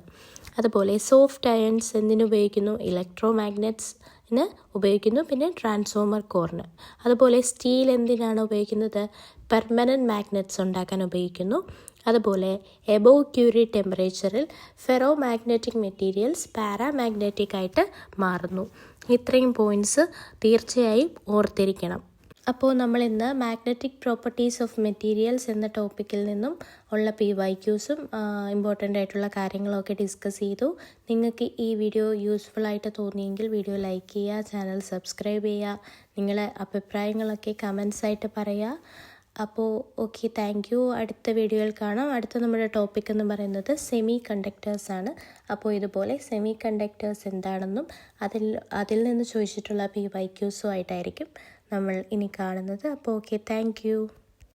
അതുപോലെ സോഫ്റ്റ് അയൺസ് എന്തിനുപയോഗിക്കുന്നു? ഇലക്ട്രോ മാഗ്നറ്റ്സിന് ഉപയോഗിക്കുന്നു. പിന്നെ ട്രാൻസ്ഫോമർ കോറിന്. അതുപോലെ സ്റ്റീൽ എന്തിനാണ് ഉപയോഗിക്കുന്നത്? പെർമനൻറ്റ് മാഗ്നറ്റ്സ് ഉണ്ടാക്കാൻ ഉപയോഗിക്കുന്നു. അതുപോലെ എബോവ് ക്യൂറി ടെമ്പറേച്ചറിൽ ഫെറോ മാഗ്നറ്റിക് മെറ്റീരിയൽസ് പാരാമാഗ്നറ്റിക് ആയിട്ട് മാറുന്നു. ഇത്രയും പോയിൻറ്റ്സ് തീർച്ചയായും ഓർത്തിരിക്കണം. അപ്പോൾ നമ്മൾ ഇന്ന് മാഗ്നറ്റിക് പ്രോപ്പർട്ടീസ് ഓഫ് മെറ്റീരിയൽസ് എന്ന ടോപ്പിക്കിൽ നിന്നും ഉള്ള PYQസും ഇമ്പോർട്ടൻ്റ് ആയിട്ടുള്ള കാര്യങ്ങളൊക്കെ ഡിസ്കസ് ചെയ്തു. നിങ്ങൾക്ക് ഈ വീഡിയോ യൂസ്ഫുൾ ആയിട്ട് തോന്നിയെങ്കിൽ വീഡിയോ ലൈക്ക് ചെയ്യുക, ചാനൽ സബ്സ്ക്രൈബ് ചെയ്യുക, നിങ്ങളെ അഭിപ്രായങ്ങളൊക്കെ കമൻസ് ആയിട്ട് പറയുക. അപ്പോൾ ഓക്കെ, താങ്ക് യു. അടുത്ത വീഡിയോയിൽ കാണാം. അടുത്ത നമ്മുടെ ടോപ്പിക് എന്ന് പറയുന്നത് സെമി കണ്ടക്ടേഴ്സ് ആണ്. അപ്പോൾ ഇതുപോലെ സെമി കണ്ടക്ടേഴ്സ് എന്താണെന്നും അതിൽ നിന്ന് ചോദിച്ചിട്ടുള്ള PYQസും ആയിട്ടായിരിക്കും നമ്മൾ ഇനി കാണുന്നത്. അപ്പോൾ ഓക്കെ, താങ്ക് യു.